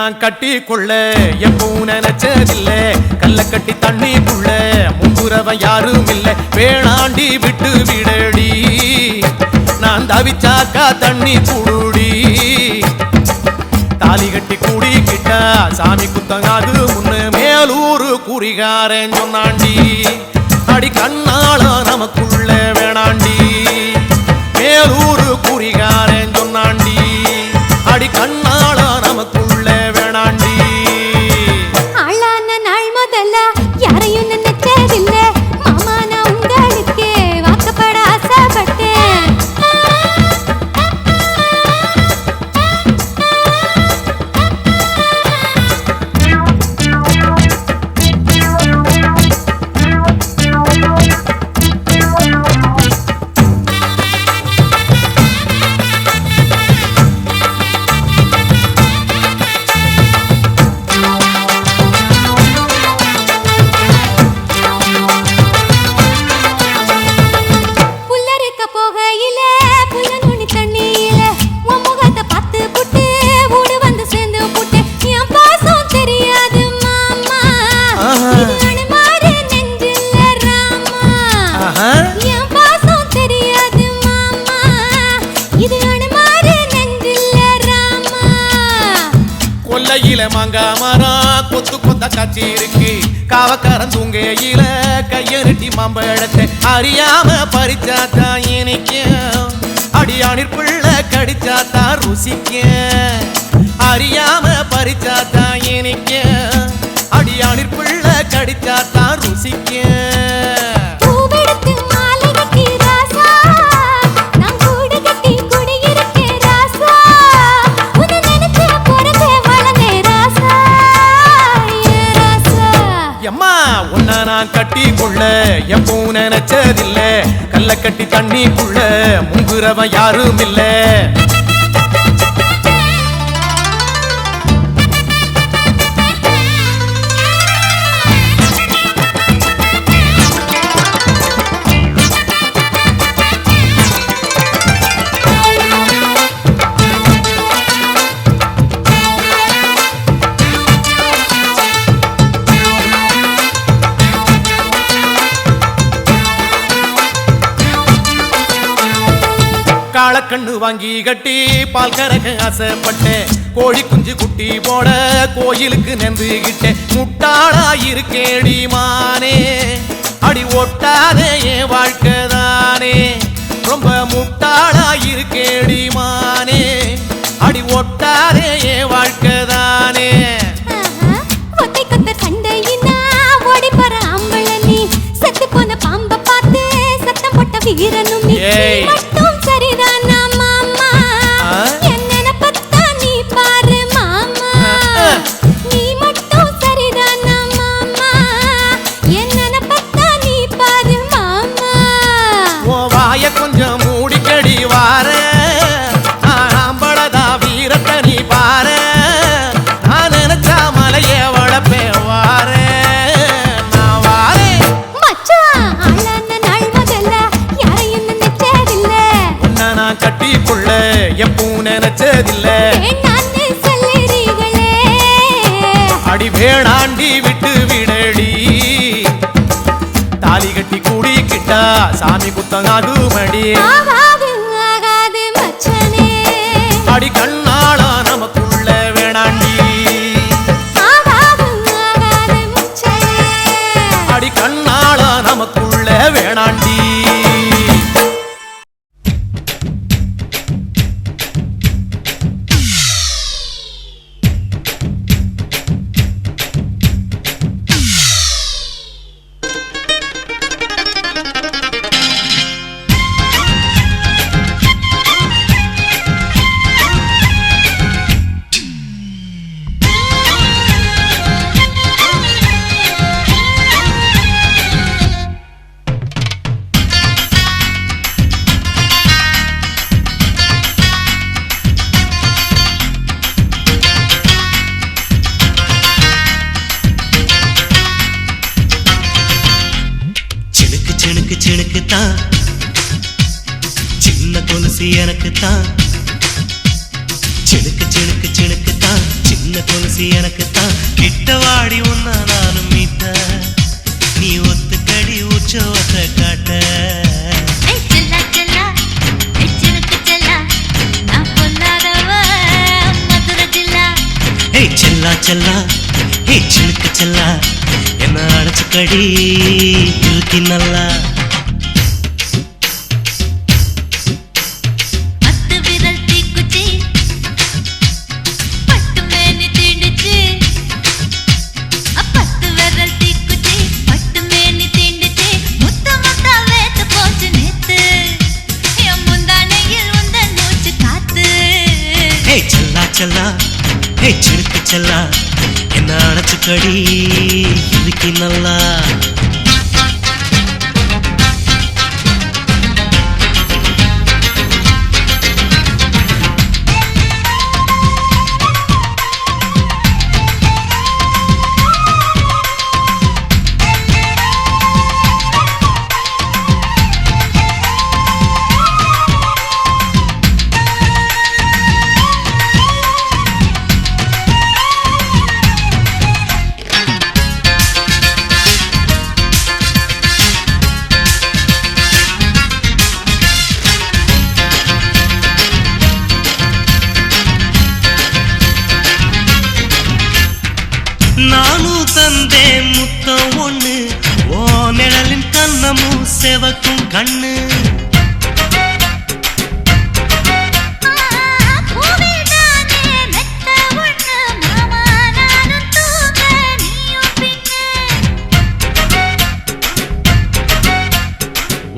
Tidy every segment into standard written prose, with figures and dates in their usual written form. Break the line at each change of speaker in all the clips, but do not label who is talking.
நான் கட்டி கொள்ள எப்பவும் நினைச்சதில்ல கல்ல கட்டி தண்ணிக்குள்ள முங்குறவன் யாரும் இல்ல வேணாண்டி விட்டு விடடி நான் தவிச்சாக்கா தண்ணி குடுடி தாலி கட்டி கூடிக்கிட்டா சாமி குத்தங்காது முன்னு மேலூரு குறிகாரன் சொன்னாண்டி அடி கண்ணால நமக்குள்ள வேணாண்டி மேலூரு குறிகாரன் சொன்னாண்டி அடி கண்ணால நமக்குள்ள வேணாண்டி
ஆளான நாள் முதல்ல யாரையும் நினைச்சதில்ல மாமா நான் உங்களுக்கு வாக்கப்பட ஆசைப்பட்டேன்
மாங்கா மரம் கொத்து கொத்த காட்சி இருக்கு காவக்காரன் தூங்கையில கையெருட்டி மாம்பழத்தை அறியாம பறிச்சாத்தா இனிக்கும் அடியானிற் பிள்ளை கடிச்சாத்தா ருசிக்கும் அறியாம பறிச்சாத்தா இனிக்கும் அடியானிற் பிள்ளை கடிச்சாத்தா ருசிக்கும் நான் கட்டி கொள்ள எப்பவும் நினைச்சதில்ல கல்ல கட்டி தண்ணிக்குள்ள முங்குறவன் யாரும் இல்ல காளக்கண்ணு வாங்கி கட்டி பால் கறக்க ஆசைப்பட்டேன் கோழி குஞ்சு குட்டி போட கோயிலுக்கு நெந்துகிட்டேன் முட்டாளா இருக்கேடி மானே அடி ஒட்டாதே என் வாழ்க்கைதானே ரொம்ப முட்டாளா இருக்கேடி மானே அடி ஒட்டாதே என் வாழ்க்கைதானே
வீரனும் மட்டும் சரிதானா மாமா என்ன பத்தா நீ பாரு மாமா நீ மட்டும் சரிதானா மாமா என்ன பத்தா நீ பாரு மாமா
ஓ வாய கொஞ்சம் மூடிக்கடி வார ஆம்பளதா வீரத்தை நீ பாரு நான் நினைச்சா மலைய வளப்பே வார கட்டிக்குள்ள எப்பவும் நினைச்சதில்ல அடி வேணாண்டி விட்டு விடடி தாலி கட்டி கூடிக்கிட்டா சாமி குத்தங்காது மடி அடி கண்ணால நமக்குள்ள வேணாண்டி அடி கண்ணால நமக்குள்ள வேணாண்டி
சினுக்குத்தான் சின்ன கொலுசு எனக்குத்தான் சினுக்குத்தான் சின்ன சின்ன கொலுசு எனக்குத்தான் கிட்டவாடி உன்ன நானும் மீட்ட நீ ஒத்துக்கடி உற்சவத்தை காட்ட செல்லா செல்லா ஹே சிலுக்கு செல்லா என்ன அடைச்சுக்கடி இழுத்தி நல்லா செல்லா ஹே சிலுக்கு செல்லா என்ன அடைச்சுக்கடி இழுத்தி நல்லா நானும் தந்தேன் முத்தம் ஒண்ணு ஓ நிழலின் கண்ணமும் செவக்கும் கண்ணு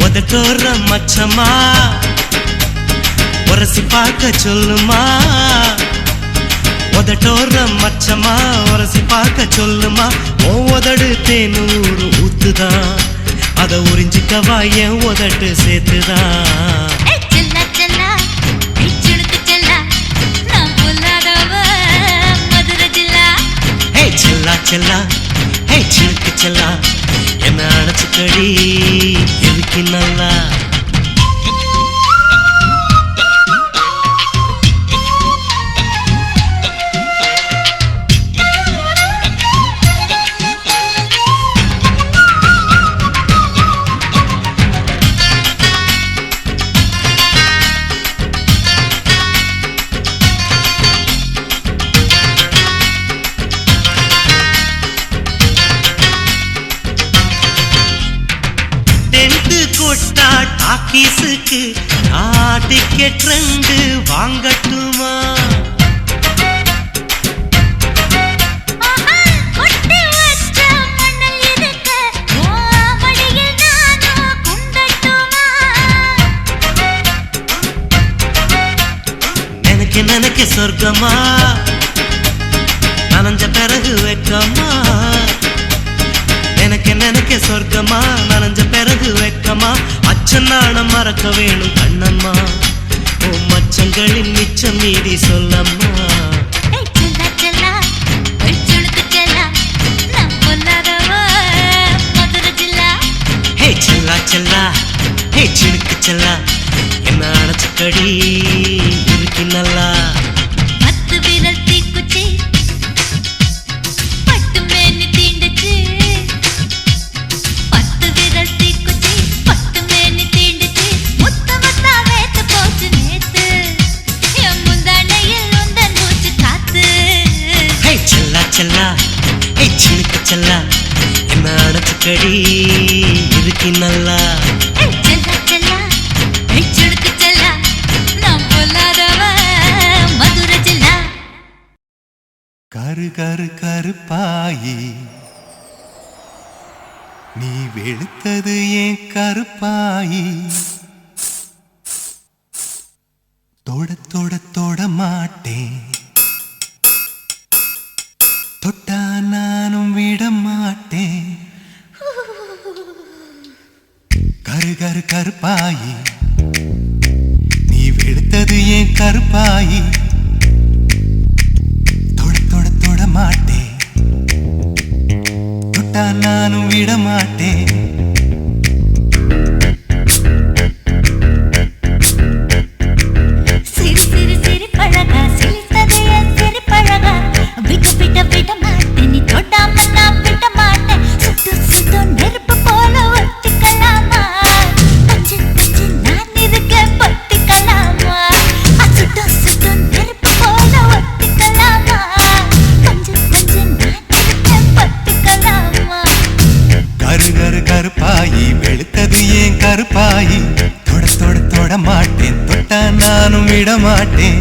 உதட்டோர மச்சமா உரசி பார்க்க சொல்லுமா உதட்டோர மச்சமா உரசி பார்க்க சொல்லுமா உதடு தேனூறு ஊத்துதான் அத உறிஞ்சிக்கவா என் உதட்டு சேர்த்துதான் செல்லா செல்லா ஹே சிலுக்கு செல்லா என்ன அடைச்சுக்கடி இழுக்கி நல்லா டாக்கீஸுக்கு டிக்கெட் 2 வாங்கட்டுமா நினைக்க சொர்க்கமா நனைஞ்ச பிறகு வெக்கமா நினைக்க சொர்க்கமா நனைஞ்ச பிறகு வெக்கமா அச்சநாணம் மறக்க வேணும் கண்ணம்மா ஓ மச்சங்களின் மிச்சம் மீதி சொல்லம்மா ஹே செல்லா செல்லா ஹே சிலுக்கு செல்லா என்ன அடைச்சுக்கடி இழுக்கி நல்லா செல்லா ஹே சிலுக்கு செல்லா என்ன அடைச்சுக்கடி இழுக்கி நல்லா
கரு கரு கருப்பாயி நீ வெளுத்தது ஏன் கருப்பாயி தொட தொட தொட மாட்டேன் தொட்டா நானும் விட மாட்டேன் கரு கரு கருப்பாயி நீ வெளுத்தது ஏன் கருப்பாயி தொட தொட தொட மாட்டேன் தொட்டா நானும் விட மாட்டேன்
கருப்பாயி வெளுத்தது ஏன் கருப்பாயி தொட தொட தொட மாட்டேன் தொட்டா நானும் விட மாட்டேன்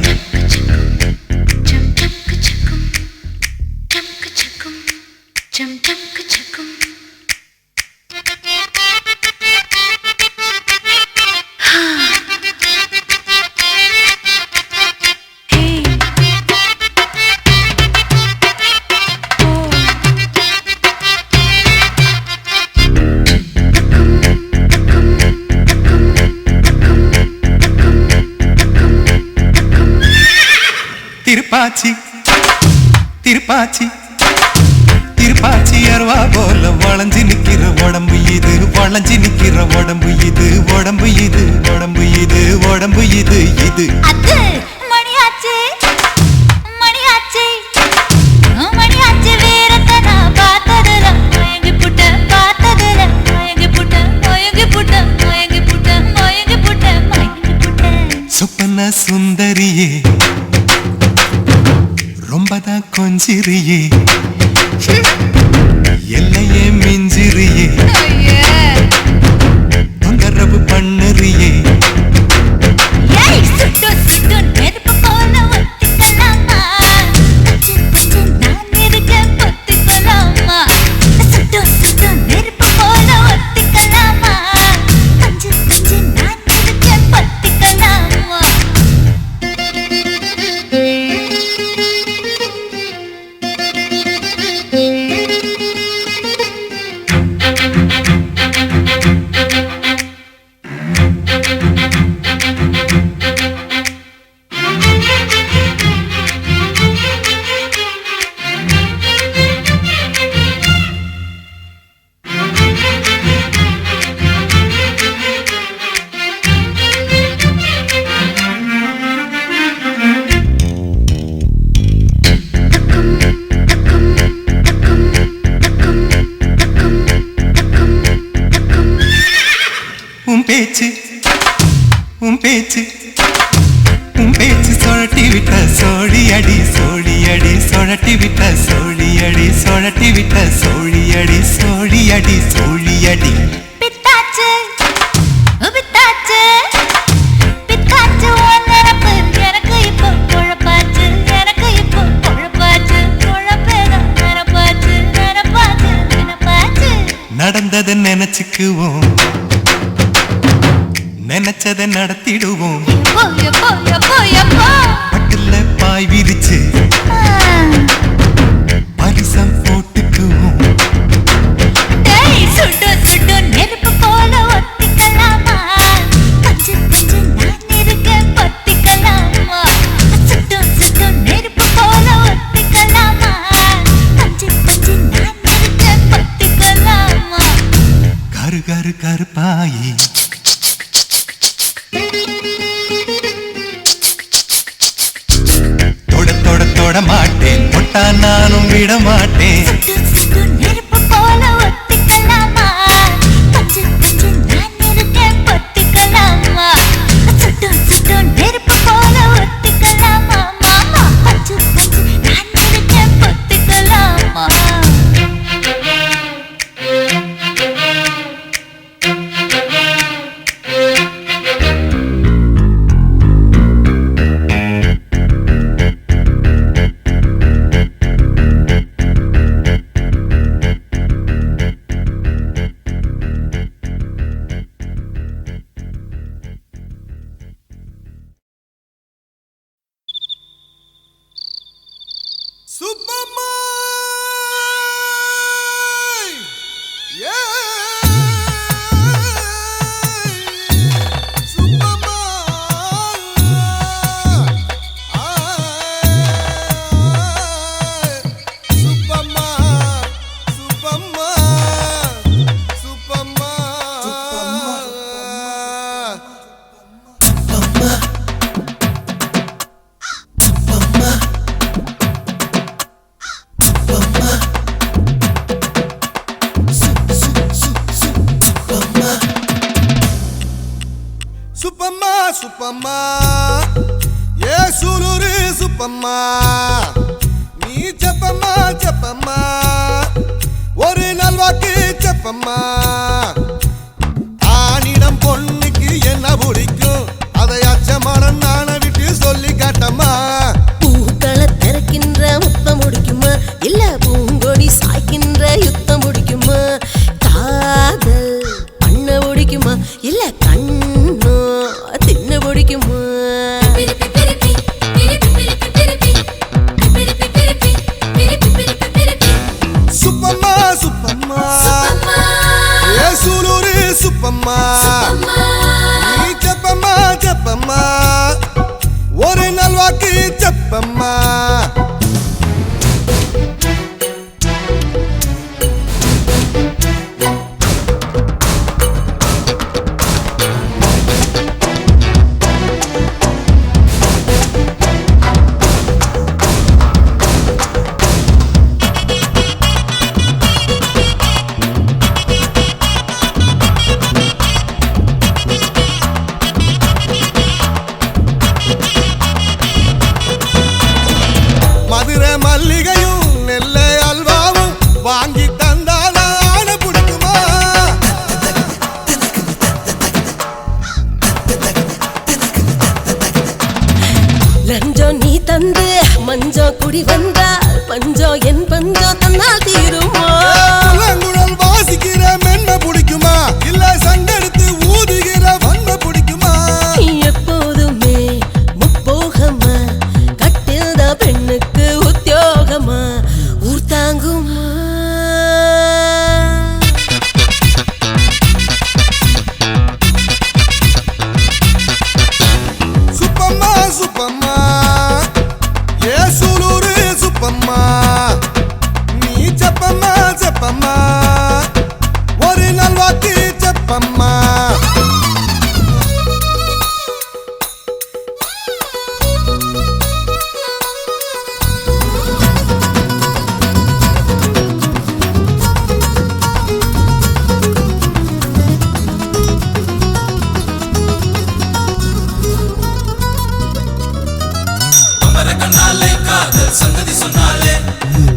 திருப்பாச்சி திருப்பாச்சி திருப்பாச்சி அருவா போல வளைஞ்சு நிக்கிற உடம்பு இது வளைஞ்சு நிக்கிற உடம்பு இது உடம்பு இது உடம்பு இது உடம்பு இது இது
அது மணியாச்சு மணியாச்சு மணியாச்சு வீரத்தை நான் பார்த்ததுல மயங்கி புட்ட பார்த்ததுல மயங்கி புட்ட மயங்கி புட்ட மயங்கி புட்ட மயங்கி புட்ட மயங்கி புட்ட
சுப்பன சுந்தரியே ரொம்பதான் கொஞ்சிரியே எல்லையே மிஞ்சிரியே தொந்தரவு பண்ணுறியே
சுட்டு சுட்டு நெருப்பு போல ஒத்திக்கலாமா நான் இருக்க பொத்திக்கலாமா சுட்டு சுட்டு நெருப்பு போல ஒத்திக்கலாமா பஞ்சு பஞ்சு நான் இருக்க பொத்திக்கலாமா
பேச்சு உன் பேச்சு உன் பேச்சு சொழட்டி விட்ட சோழி அடி சோழி அடி சொழட்டி விட்ட சோழி அடி சொழட்டி விட்ட சோழி அடி சோழி அடி சோழி அடி
பித்தாச்சு பித்தாச்சு பித்தாச்சு உன்னரப்பு எனக்கு இப்போ குழப்பாச்சு எனக்கு இப்போ குழப்பாச்சு குழப்பேதான் நினப்பாச்சு நினப்பாச்சு நினப்பாச்சு
நடந்ததை நினைச்சுக்குவோம் நினைச்சதை நடத்திடுவோம்
எப்போ எப்போ எப்போ எப்போ
பட்டுல பாய் விரிச்சு பரிசம் போட்டுக்குவோம்
சுட்டு சுட்டு நெருப்பு போல ஒத்திக்கலாமா பஞ்சு பஞ்சு நான் இருக்க பத்திக்கலாமா சுட்டு சுட்டு நெருப்பு போல ஒத்திக்கலாமா பஞ்சு பஞ்சு நான் இருக்க பத்திக்கலாமா
கரு கரு கருப்பாயி தொட தொட தொட மாட்டேன் தொட்டா நானும் விட மாட்டேன்
சுட்டு சுட்டு நெருப்பு போல ஒத்திக்கலாமா பஞ்சு பஞ்சு நான் இருக்க பத்திக்கலாமா சுட்டு சுட்டு நெருப்பு போல ஒத்திக்கலாமா மாமா பஞ்சு பஞ்சு நான் இருக்க பத்திக்கலாமா
சுப்பம்மா ஏ சுலுரு சுப்பம்மா நீ செப்பம்மா செப்பம்மா ஒரு நல்வாக்கு செப்பம்மா
இல்ல கண்ணோ தின்னு பிடிக்குமா
சுப்பம்மா சுப்பம்மா ஏசூலூரு சுப்பம்மா நீ செப்பம்மா செப்பம்மா ஒரு நல்வாக்கு செப்பம்மா மதுரை மல்லிகையும் நெல்லை அல்வாவும் வாங்கி தந்தால ஆன பிடிக்குமா
லஞ்சம் நீ தந்து மஞ்சம் குடி வந்தால் பஞ்சம் என் பஞ்சம் தன்னால் தீருமா
புலங்குழல் வாசிக்கிற மென்ன பிடிக்குமா இல்ல சங்கெடுத்து ஊதுகிற வன்ம பிடிக்குமா
எப்போதுமே முப்போகமா கட்டில்த பெண்ணுக்கு உத்தியோகமா ஊர் தாங்குமா
சுப்பம்மா சுப்பம்மா ஏசூலூரு சுப்பம்மா நீ செப்பம்மா செப்பம்மா ஒரு நல்வாக்கு செப்பம்மா
கண்ணாலே காதல் சங்கதி சொன்னாலே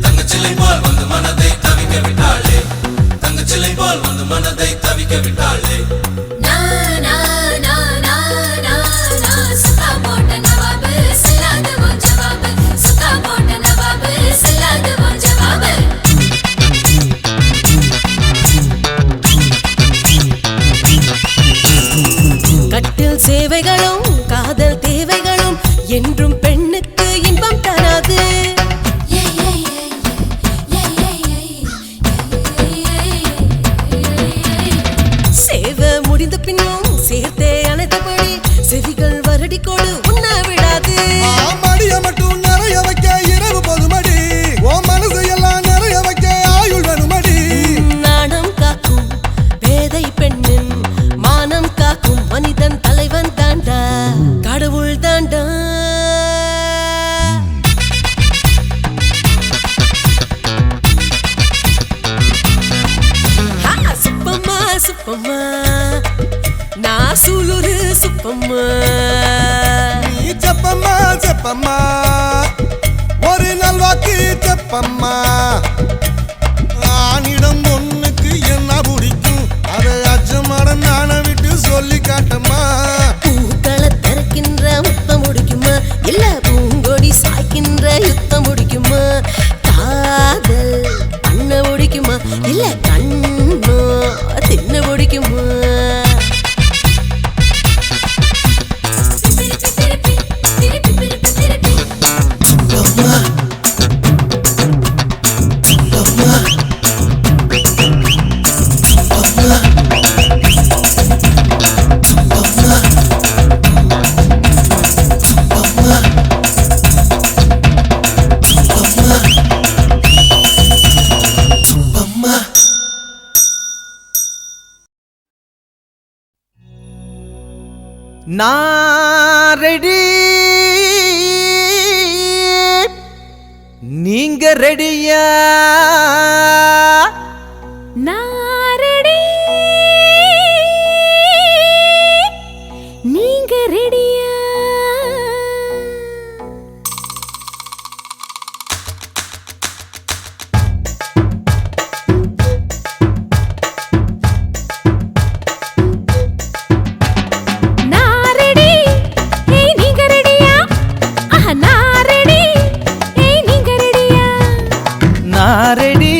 தங்கச்சிலை போல் வந்து மனதை தவிக்க விட்டாளே தங்கச்சிலை போல் வந்து மனதை தவிக்க விட்டாளே
கட்டில் சேவைகளும் காதல் தேவைகளும் என்றும் பெண்ணுக்கு இன்பம் தராது சேவை முடிந்த பின்னும் சேர்த்தே அனைத்தபடி செவிகள் வருடி கொடு உண்ண விடாது
மடிய மட்டும் நிறைய வைக்க இரவு போதுமடி ஓ மனசு எல்லாம் நிறைய வைக்க ஆயுள் வேணுமடி
நாணம் காக்கும் பேதை பெண்ணின் மானம் காக்கும் மனிதன் தலைவன் தாண்டா கடவுள் தாண்டா சுப்பம்மா சுப்பம்மா நான் சூலூரு சுப்பம்மா
நீ செப்பம்மா செப்பம்மா ஒரு நல்வாக்கு செப்பம்மா ஆணிடம் பொண்ணுக்கு என்ன பிடிக்கும் அதை அச்சமாட நான விட்டு சொல்லி காட்டம்மா
பூக்களை திறக்கின்ற முத்தம் முடிக்குமா இல்ல பூங்கொடி சாய்க்கின்ற யுத்தம் முடிக்குமா காதல் பண்ண முடிக்குமா இல்ல கண்ணோ தின்ன முடிக்குமா
நான் ரெடி நீங்க ரெடியா
நாரடி நீங்க ரெடியா நாரடி ஏய் நீங்க ரெடியா ஆஹா நாரடி ஏய் நீங்க ரெடியா
நான் ரெடி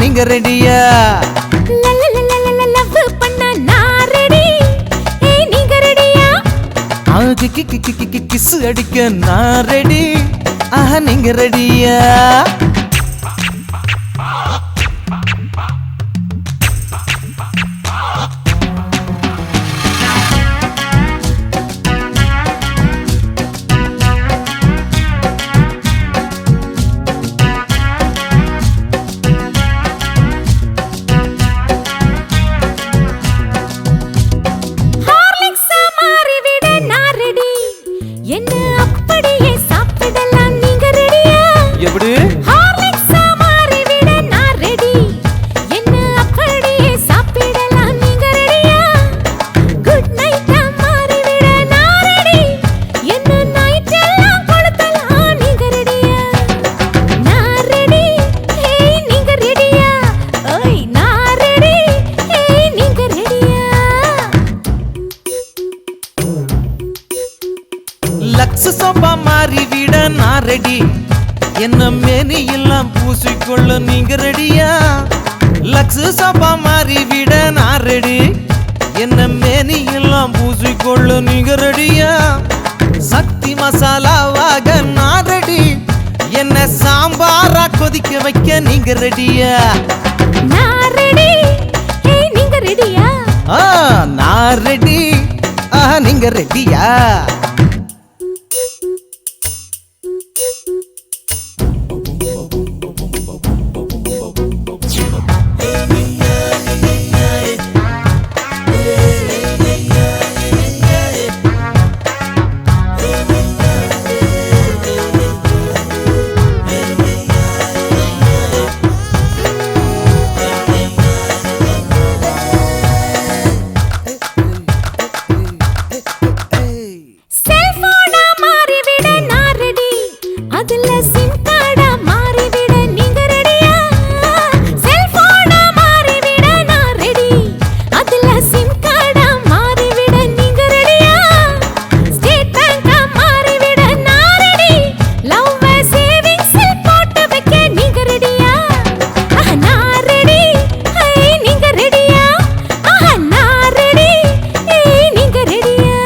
நீங்க ரெடியா
லவ் பண்ண நான் ரெடி ஏய் நீங்க ரெடியா
கிஸ் அடிக்க நான் ரெடி நீங்க ரெடியா
என்ன அப்படியே சாப்பிடலாம் நீங்க ரெடியா
எப்படி
ஹார்லிக்ஸா மாறி விட நான் ரெடி என்ன அப்படியே சாப்பிடலாம் நீங்க ரெடியா குட் நைட்டா மாறி விட நான் ரெடி என்ன நைட் எல்லாம் கொடுக்கலாம் நீங்க ரெடியா நான் ரெடி ஏய் நீங்க ரெடியா ஓய் நான் ரெடி ஏய் நீங்க ரெடியா
லக்ஸ் சோப்பா மாறி விட நான் ரெடி என்ன மேனி எல்லாம் பூசிக்கொள்ள நீங்க ரெடியா லக்ஸ் சோப்பா மாறி விட நான் ரெடி என்ன மேனி எல்லாம் பூசிக்கொள்ள நீங்க ரெடியா சக்தி மசாலாவாக நான் ரெடி என்ன சாம்பாரா கொதிக்க வைக்க நீங்க ரெடியா
நான் ரெடி ஏய் நீங்க ரெடியா
நான் ரெடி நீங்க ரெடியா
செல்போனா மாறி விட நான் ரெடி அதுல சிம் கார்டா மாறி விட நீங்க ரெடியா செல்போனா மாறி விட நான் ரெடி அதுல சிம் கார்டா மாறி விட நீங்க ரெடியா ஸ்டேட் பேங்கா மாறி விட நான் ரெடி லவ் சேவிங்ஸ் போட்டு வைக்க நீங்க ரெடியா நான் ரெடி ஏய் நீங்க ரெடியா நான் ரெடி ஏய் நீங்க ரெடியா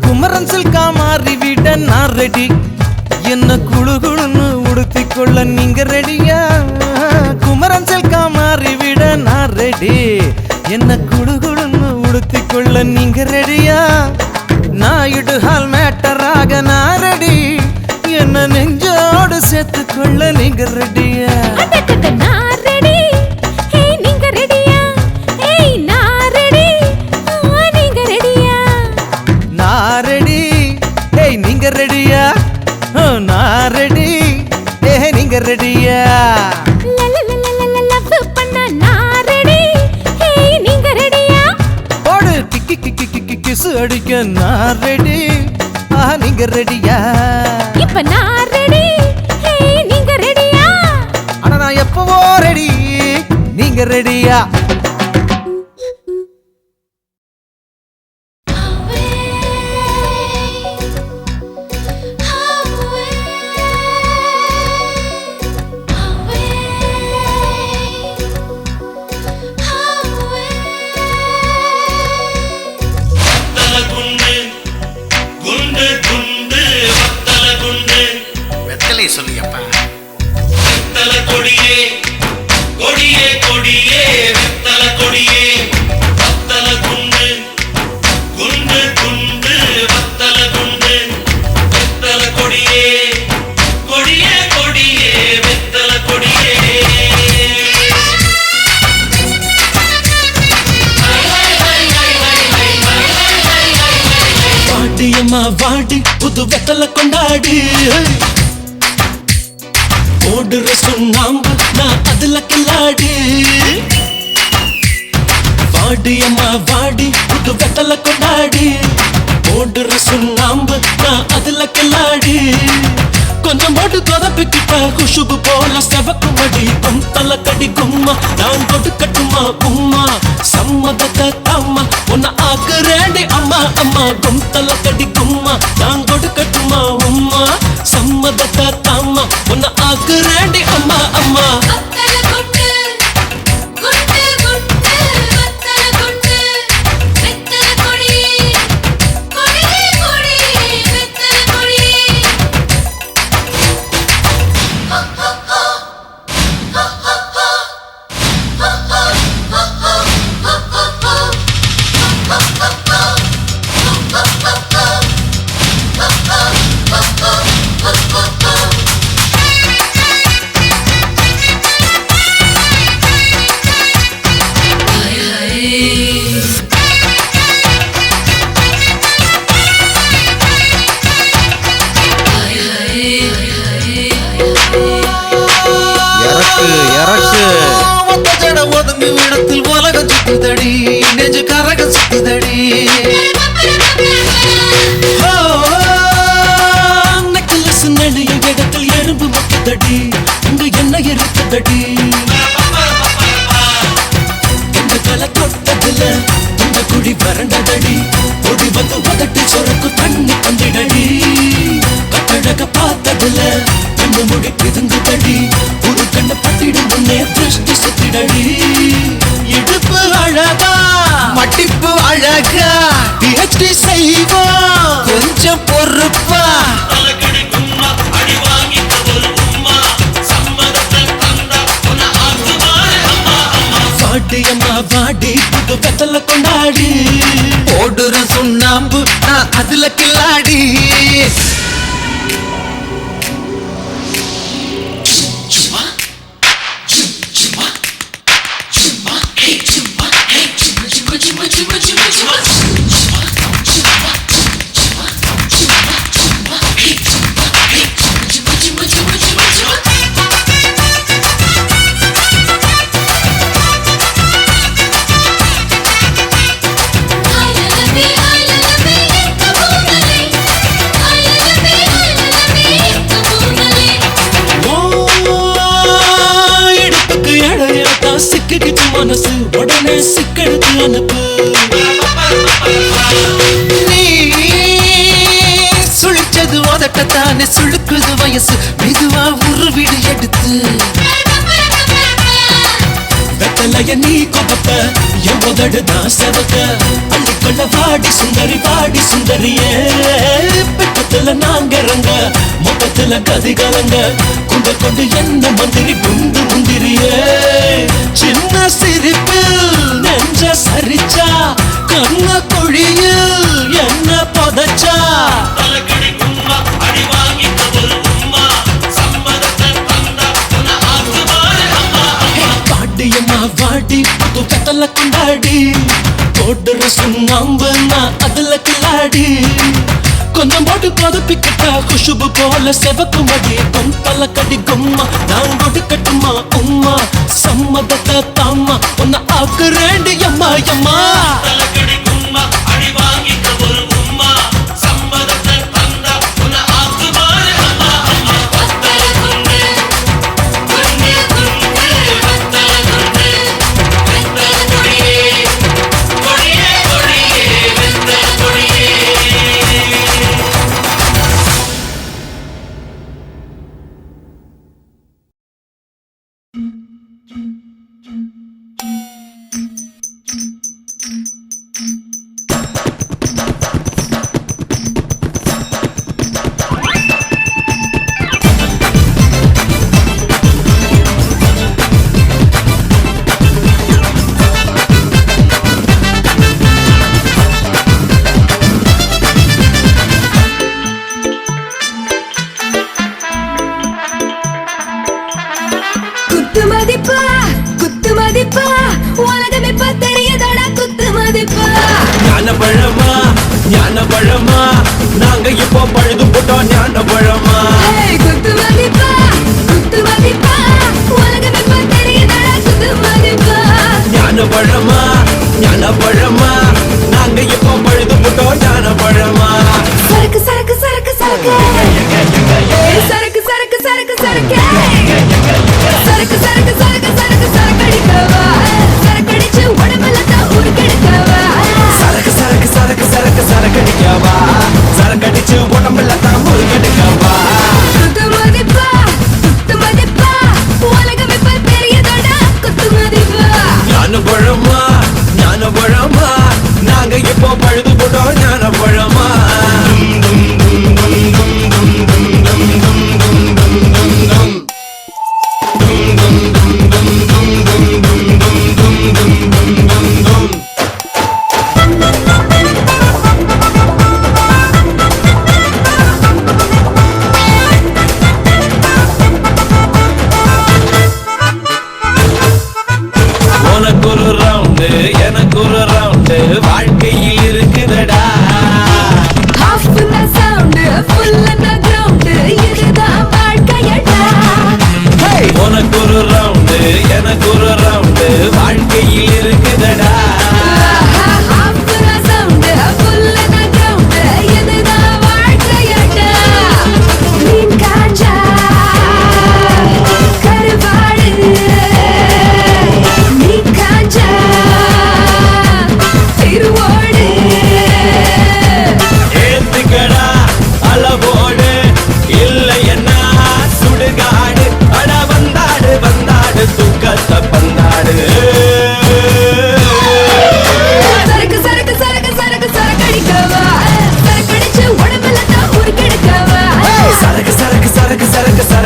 குமரன் சில்கா மாறி விட நான் ரெடி என்ன குழுகுழுன்னு உடுத்திக்கொள்ள நீங்க ரெடியா குமரன் சில்கா மாறி விட நான் ரெடி என்ன குழுகுழுன்னு உடுத்திக்கொள்ள நீங்க ரெடியா நாயுடு ஹால் மேட்டராக நான் ரெடி என்ன நெஞ்சோடு சேர்த்துக்கொள்ள நீங்க ரெடியா
அடடட நான் ரெடி ஏய் நீங்க ரெடியா ஏய் நான் ரெடி நீங்க ரெடியா
நான் ரெடி ஏய் நீங்க ரெடியா நான் ரெடி நீங்க ரெடியா
லவ் பண்ண நான் ரெடி ஏய் நீங்க ரெடியா
போடு கிஸ் அடிக்க நான் ரெடி நீங்க ரெடியா
இப்ப நான் ரெடி ஏய் நீங்க ரெடியா
ஆனா நான் எப்பவோ ரெடி நீங்க ரெடியா
வத்தல குண்டு குண்டு குண்டு வத்தல குண்டு
வெத்தலை சொல்லியப்பா
வெத்தல கொடியே கொடியே கொடியே வெத்தல கொடியே வத்தல குண்டு குண்டு குண்டு வத்தல குண்டு வெத்தல கொடியே கொடியே கொடியே வெத்தல கொடியே வாடியம்மா வாடி புது வெத்தல கொண்டாடி ஓடுற சுண்ணாம்பு நான் அதுல கில்லாடி வாடியம்மா வாடி புது வெத்தல கொண்டாடி ஓடுற சுண்ணாம்பு நான் அதுல கில்லாடி கொஞ்சம் போட்டு கொதப்பிக்கிட்ட குஷுபு போல செவக்குமடி தல கடி கும்மா நான் கொடுக்கட்டுமா உம்மா சம்மதத்தை தாம்மா உன்னை ஆக்குறேண்டி அம்மா அம்மா தல கடி கும்மா நான் கொடுக்கட்டுமா உம்மா சம்மதத்தை தாம்மா ஆக்குறேண்டி அம்மா அம்மா.
வத்தல குண்டு குண்டு குண்டு வத்தல குண்டு வெத்தல கொடி கொடி கொடி வெத்தல கொடி ஹோ ஹோ ஹோ ஹோ ஹோ ஹோ ஹோ ஹோ ஹோ ஹோ ஹோ ஹோ
இறக்கு இறக்கு ஒத்த ஜட ஒதுங்கு இடத்தில் உலகம் சுத்துதடி நெஞ்சு கரகம் சுத்துதடி
நெக்லஸ் நெளிய இடத்தில் எறும்பு மொத்தடி உங்க என்ன இருக்குதடி. இந்த கலை தொட்டதுல இந்த குடி வறண்டதடி ஒடி வந்து உதட்டு சொரக்கு தண்ணி தந்திடடி. கட்டழக பார்த்ததுல கண்ணு முடி பிதுங்குதடி ஒரு கண்ணு பட்டிடும் முன்னே திருஷ்டி சுத்திடடி. இடுப்பு அழகா
மட்டிப்பு அழகா
PhD செய்வோம்
கொஞ்சம் பொறுப்பா
வாடி அம்மா வாடி புது வெத்தல கொண்டாடி.
போடுற சுண்ணாம்பு நான் அதுல கில்லாடி.
எடுப்புக்கு இடையிலா சிக்கிக்கிட்டு மனசு உடனே சிக்கெடுத்து அனுப்பு.
நீ சுழிச்சது உதட்டத்தானே சுழுக்குது வயசு மெதுவா உருவிடு எடுத்து.
வெத்தலைய நீ கொதப்ப என் உதடுதான் செவக்க அள்ளிக்கொள்ள வாடி சுந்தரியே. பெட்டத்துல நாங்க இறங்க மொத்தத்துல கதி கலங்க குண்ட கொண்டு என்ன மந்திரி குண்டு முந்திரியே. சின்ன சிரிப்பில் நெஞ்ச சரிச்சா கண்ண குழியில் என்ன புதைச்சா. வாடியம்மா வாடி புது வெத்தல கொண்டாடி போடுற சுண்ணாம்பு நான் அதுல கில்லாடி. கொஞ்சம் போட்டு கொதப்பிக்கிட்டா குஷுபு போல செவக்கு மடி கொம்பல கடி கும்மா நான் கொடுக்கட்டுமா உம்மா சம்மதத்தை தாம்மா உன்னை ஆக்குறேண்டி அம்மா அம்மா. ஞான பழமா நாங்க இப்போ பழுது போட்டோம் ஞான பழமா.
குத்து மதிப்பா உலகமே தெரியுதடா குத்து மதிப்பா.
ஞான பழமா நாங்க இப்போ பழுது போட்டோம் ஞான பழமா.
சரக்கு சரக்கு சரக்கு சரக்கு சரக்கு சரக்கு சரக்கு சரக்கு சரக்கு சரக்கு சரக்கு சரக்கு சரக்கடிக்கவா சரக்கடிச்சு உடம்புல தான் உருக்கெடுக்கவா.
சரக்கு சரக்கு சரக்கு சரக்கு சரக்கடிக்கவா சரக்கடிச்சு உடம்புல தான் முருக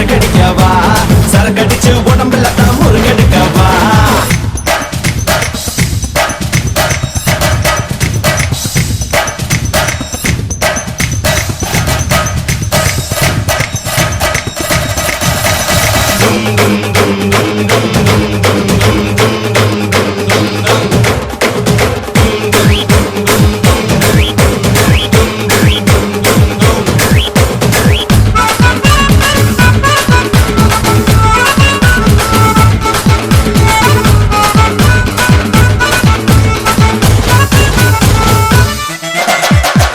சரக்கடிக்கவா சரக்கடிச்சு உடம்புல தான் முருகெடுக்கவா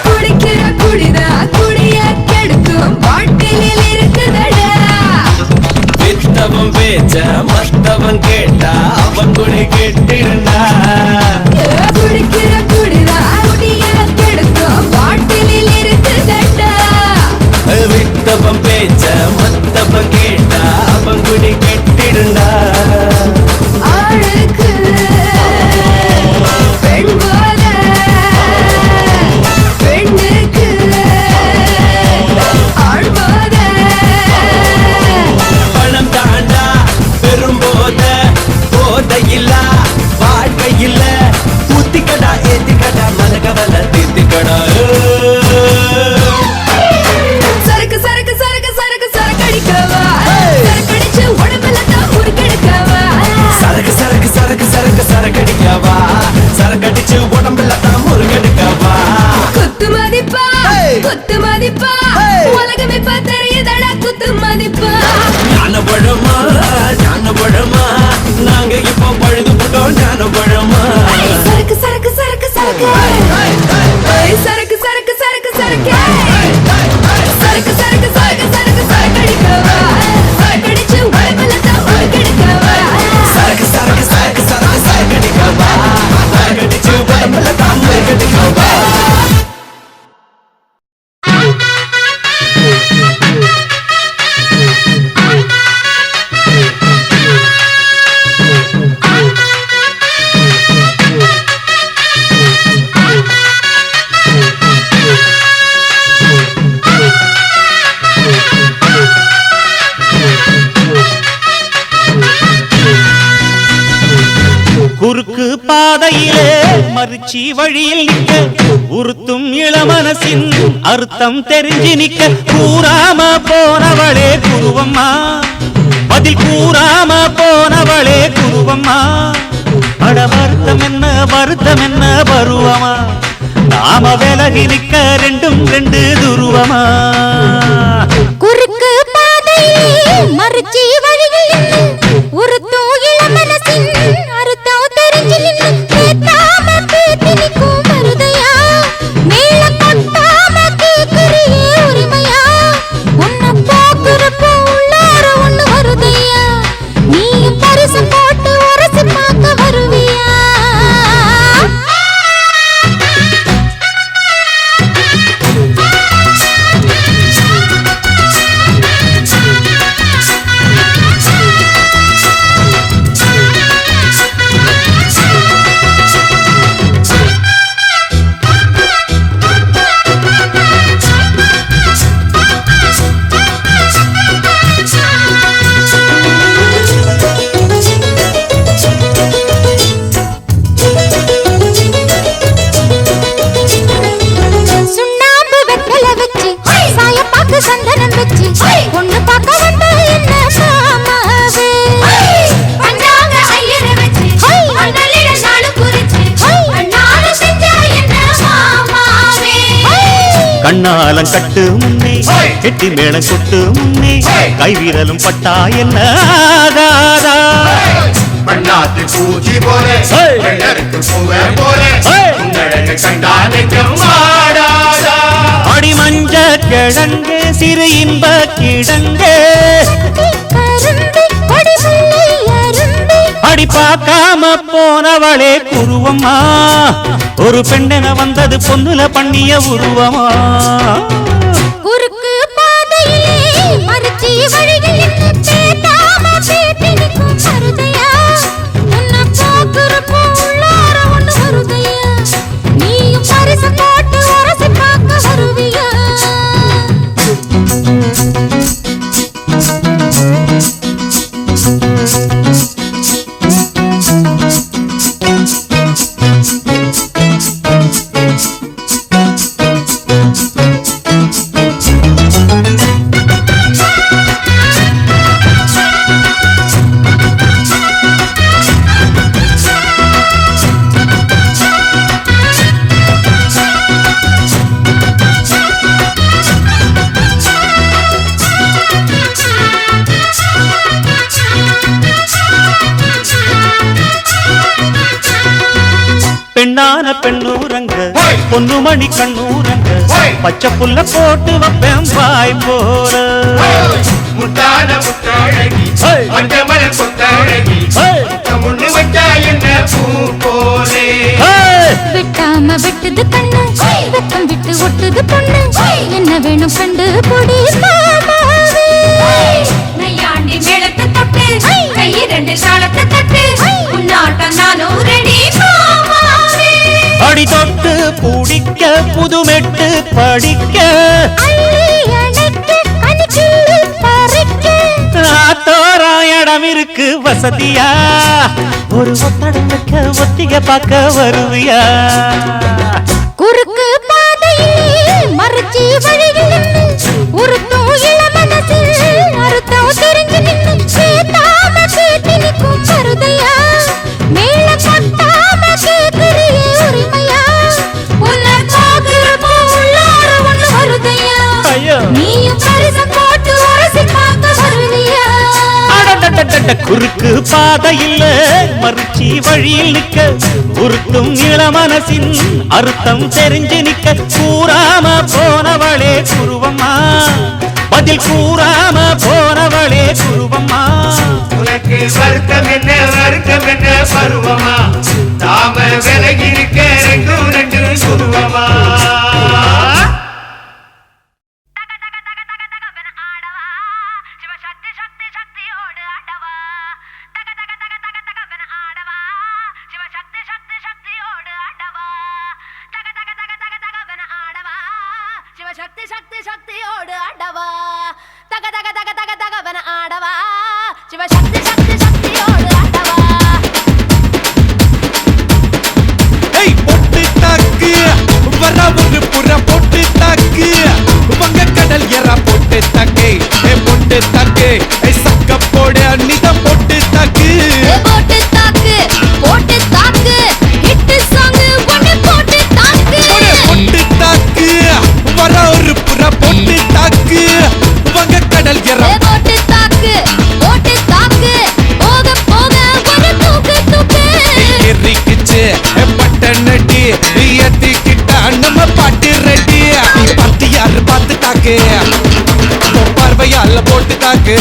குடிக்கிற குடிதா குடிய கெடுக்கும் பாட்டிலில் இருக்குதடா.
வித்தவன் பேச்ச மத்தவன் கேட்டா அவன் குடி கெட்டிருந்தா
குடிக்கிற குடிதா குடிய கெடுக்கும் பாட்டிலில் இருக்குதடா.
வித்தவன் பேச்ச மத்தவன் கேட்டா அவன் குடி கெட்டிருந்தா
ஆளுக்கு பெண் போல பெண்ணுக்கு ஆள் போல.
பணம் தாண்டா பெரும் போத இல்ல வாழ்க்கை இல்ல ஊத்திக்கடா ஏத்திக்கடா மனகவல தீர்த்திக்கடா
சரக்கு சரக்கு சரக்கு சரக்கு சரக்கடிக்கவா சரக்கடிச்சு உடம்புல தான் முறுக்கெடுக்கவா.
சரக்கு சரக்கு சரக்கு சரக்கு சரக்கடிக்கவா சரக்கடிச்சு உடம்புல தான் முருகெடுக்கவா
குத்து மதிப்பா குத்து மதிப்பா உலகம் இப்ப தெரியுதடா குத்து மதிப்பா.
ஞானபழமா ஞானபழமா நாங்க இப்போ பழுது போட்டோம் ஞானபழமா
சரக்கு சரக்கு சரக்கு சரக்கு சரக்கு சரக்கு சரக்கு சரக்கு சரக்கு சரக்கு சரக்கு சரக்கு சரக்கடிக்கவா சரக்கடிச்சு உடம்புல தான் முறுக்கெடுக்கவா.
சரக்கு சரக்கு சரக்கு சரக்கு சரக்கடிக்கவா சரக்கடிச்சு உடம்புல தான் முருகெடுக்கவா
குறுக்கு பாதையிலே மறுச்சி வழியில் நிக்க உறுத்தும் இளமனசின் அர்த்தம் தெரிஞ்சு நிக்க கூறாம போனவளே குருவம்மா பதில் கூறாம போனவளே குருவம்மா அட வருத்தம் என்ன பருவமா நாம விலகி நிக்க ரெண்டும் ரெண்டு துருவமா
குறுக்கு பாதையிலே மறுச்சி வழியில் நின்னு உறுத்தும் இளமனசின் அர்த்தம் தெரிஞ்சு நின்னு பேத்தாம பேத்தி நிக்கும் மருதையா மேல கொட்டாம கேக்குறியே உரிமையா உன்னை பாக்குறப்போ உள்ளார ஒண்ணு வருதையா நீயும் பரிசு போட்டு உரசி பார்க்க வருவியா. சுண்ணாம்பு வெத்தல வச்சு சாயப்பாக்கு சந்தனம் வச்சு பொண்ணு பார்க்க வந்த என்ன மாமாவே பஞ்சாங்க ஐயரை வச்சு அண்ணலிட நாளு குறிச்சு அண்ணால செஞ்ச என்ன மாமாவே.
கண்ணாலம் கட்டு முன்னே கெட்டி மேளம் கொட்டு முன்னே கைவிரலும் பட்டா என்ன ஆகாதா
மண்ணாத்து பூச்சி போலே வெள்ளருக்கு பூவே போலே உன்னழகு கண்டா நெஞ்சம் வாடாதா
அடி மஞ்ச கிழங்கு சிறு இன்ப கிழங்கு
கரும்பு கொடி முல்லை அரும்பு
அடி பார்க்காம போனவளே குருவம்மா ஒரு பெண்ணென வந்தது பொண்ணுல பண்ணிய உருவமா
குறுக்கு பாதையிலே மறுச்சி வழியில் நின்னு பேத்தாம பேத்தி நிக்கும் மருதையா உன்னை பாக்குறப்போ உள்ளார ஒண்ணு வருதையா நீயும் பரிசு போட்டு உரசி பார்க்க வருவியா.
பெண்ணான பெண்ணூரங்க பொண்ணு மணி கண்ணூரங்க பச்சை புல்ல போட்டு வைப்பேன் வாய் போற
முத்தான முத்தாழகி மஞ்சமல கொத்தாழகி முன்னு வச்சா என்ன பூ போலே
விட்டாம விட்டுது கண்ணு வெக்கம் விட்டு ஒட்டுது பொண்ணு என்ன வேணும் கண்டு பொடி மாமாவே நையாண்டி மேளத்தை தொட்டு கை ரெண்டு தாளத்தை தட்டு உன்னாட்டம் நானும் ரெடி மாமாவே
அடி தொட்டு பிடிக்க புதுமெட்டு படிக்க தோராயிடம் இருக்கு வசதியா ஒரு ஒத்தடம் வைக்க ஒத்திக பார்க்க வருவியா
குறுக்கு பாதையில் மறைச்சி வழியில் உருத்தும் இளமனசில் அறுத்தம் தெரிஞ்சு நின்று கேட்டாம கேட்டு நிற்கும் கருதையா மேல கொட்டாம கேட்கிறியே உரிமையா உன்னர் பாக்குறப்போ உள்ளார ஒண்ணு வருதையா நீயும் பரிசம் போட்டு உரசி பார்க்க வருவியா
குறுக்கு பாதையில் மறுச்சி வழியில் நிக்க உருத்தும் இளமனசின் அர்த்தம் தெரிஞ்சு நிக்க கூறாம போனவளே குருவம்மா பதில் கூறாம போனவளே குருவம்மா
உனக்கு வருத்தம் என்ன பருவமா தாம விலகி இருக்க ரெண்டும் ரெண்டு குருவமா
சக்தி சக்தி சக்தியோடு ஆடவா தக தக தக தக தகவன ஆடவா சிவ சக்தி சக்தி சக்தியோடு ஆடவா
ஏய் பொட்டு தாக்கு வர ஒரு புற பொட்டு தாக்கு வங்க கடல் எறா பொட்டு தாக்கு ஏ பொட்டு தாக்கு ஏ சக்க போட நித பொட்டு தாக்கு
போட்டு தாக்கு போட்டு தாக்கு ஹிட் சாங் ஒன்னு போட்டு தாக்கு
பொட்டு தாக்கு வர ஒரு புற பொட்டு தாக்கு வங்க கடல் எறா
போட்டு தாக்கு போக போக ஒரு தூக்கு தூக்கு
எரிக்குச்சு பட்டனடி ஏத்திக்கிட்டா நம்ம பாட்டு ரெடி பார்த்து யாரு பார்த்து தாக்கு பார்வையால போட்டு தாக்கு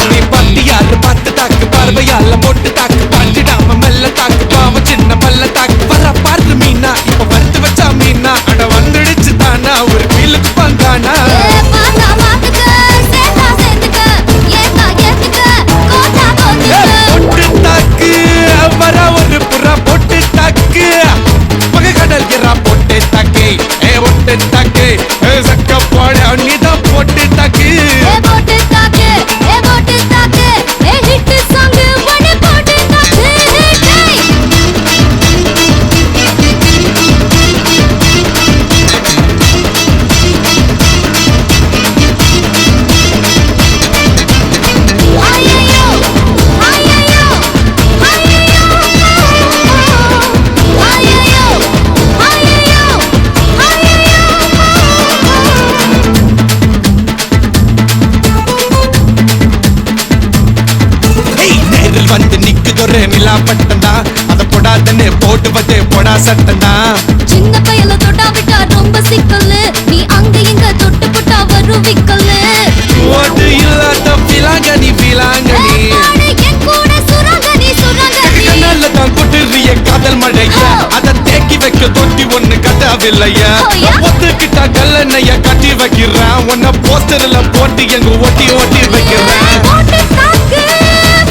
நீ பார்த்து யாரு பார்த்து தாக்கு பார்வையால போட்டு தாக்கு பாஞ்சிடாம மெல்ல தாக்கு பாவம் சின்ன மல்ல தாக்கு வர பாரு மீனா இப்ப வறுத்து வச்சா மீனா அட வந்துடுச்சு தானா ஒரு வீலுக்கு வந்தானா
பாத்தா மாத்துக்க சேதா சேத்துக்க ஏதா ஏத்துக்க கோட்டா கோத்துக்க
பொட்டு தாக்கு வர ஒரு புறா பொட்டு தாக்கு பகை கடல் எறா பொட்டு தாக்கு ஏ ஒட்டு தாக்கு சக்க போட நீதான் பொட்டு தாக்கு
போட்டு தாக்கு ஏ ஹிட் சாங் ஒன்னு போட்டு தாக்கு ஐயோ ஐயோ ஐயோ ஐயோ ஐயோ
நேரில் வந்து நிக்குதொரு நிலா பட்டந்தா அத போடாதன்னு போடுவது போடா சட்டந்தா
சின்ன பையல தொட்டா விட்டா ரொம்ப சிக்கல்லு நீ அங்க இங்க தொட்டு புட்டா வரும் விக்கல்லு
ஓடு இல்லாத பிலாங்கனி பிலாங்கனி
என் கூட சுரங்கனி சுரங்கனி
கண்ணால தான் கொட்டுறிய காதல் மழைய அத தேக்கி வைக்க தொட்டி ஒண்ணு கட்டாவில்லையா ஒத்துக்கிட்டா கல்லணைய கட்டி வைக்கிறான் உன்ன போஸ்டர்ல போட்டு எங்க ஒட்டி ஒட்டி வைக்கிறேன்
போட்டு தாக்கு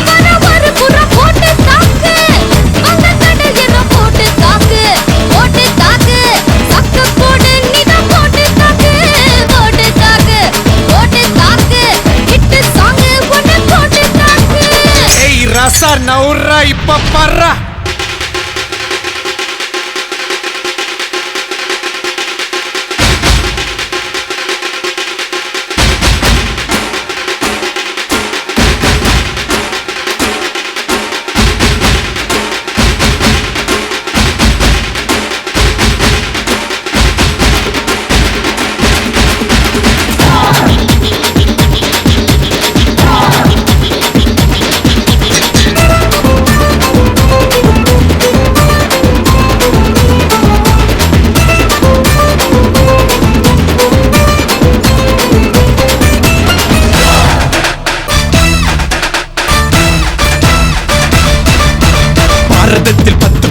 வர வர புற போட்டு தாக்கு வந்த கடல் எற போட்டு தாக்கு சக்க போடு நீதான் போட்டு தாக்கு ஹிட் சாங்
சார் நவுறா இப்ப பாடுறா.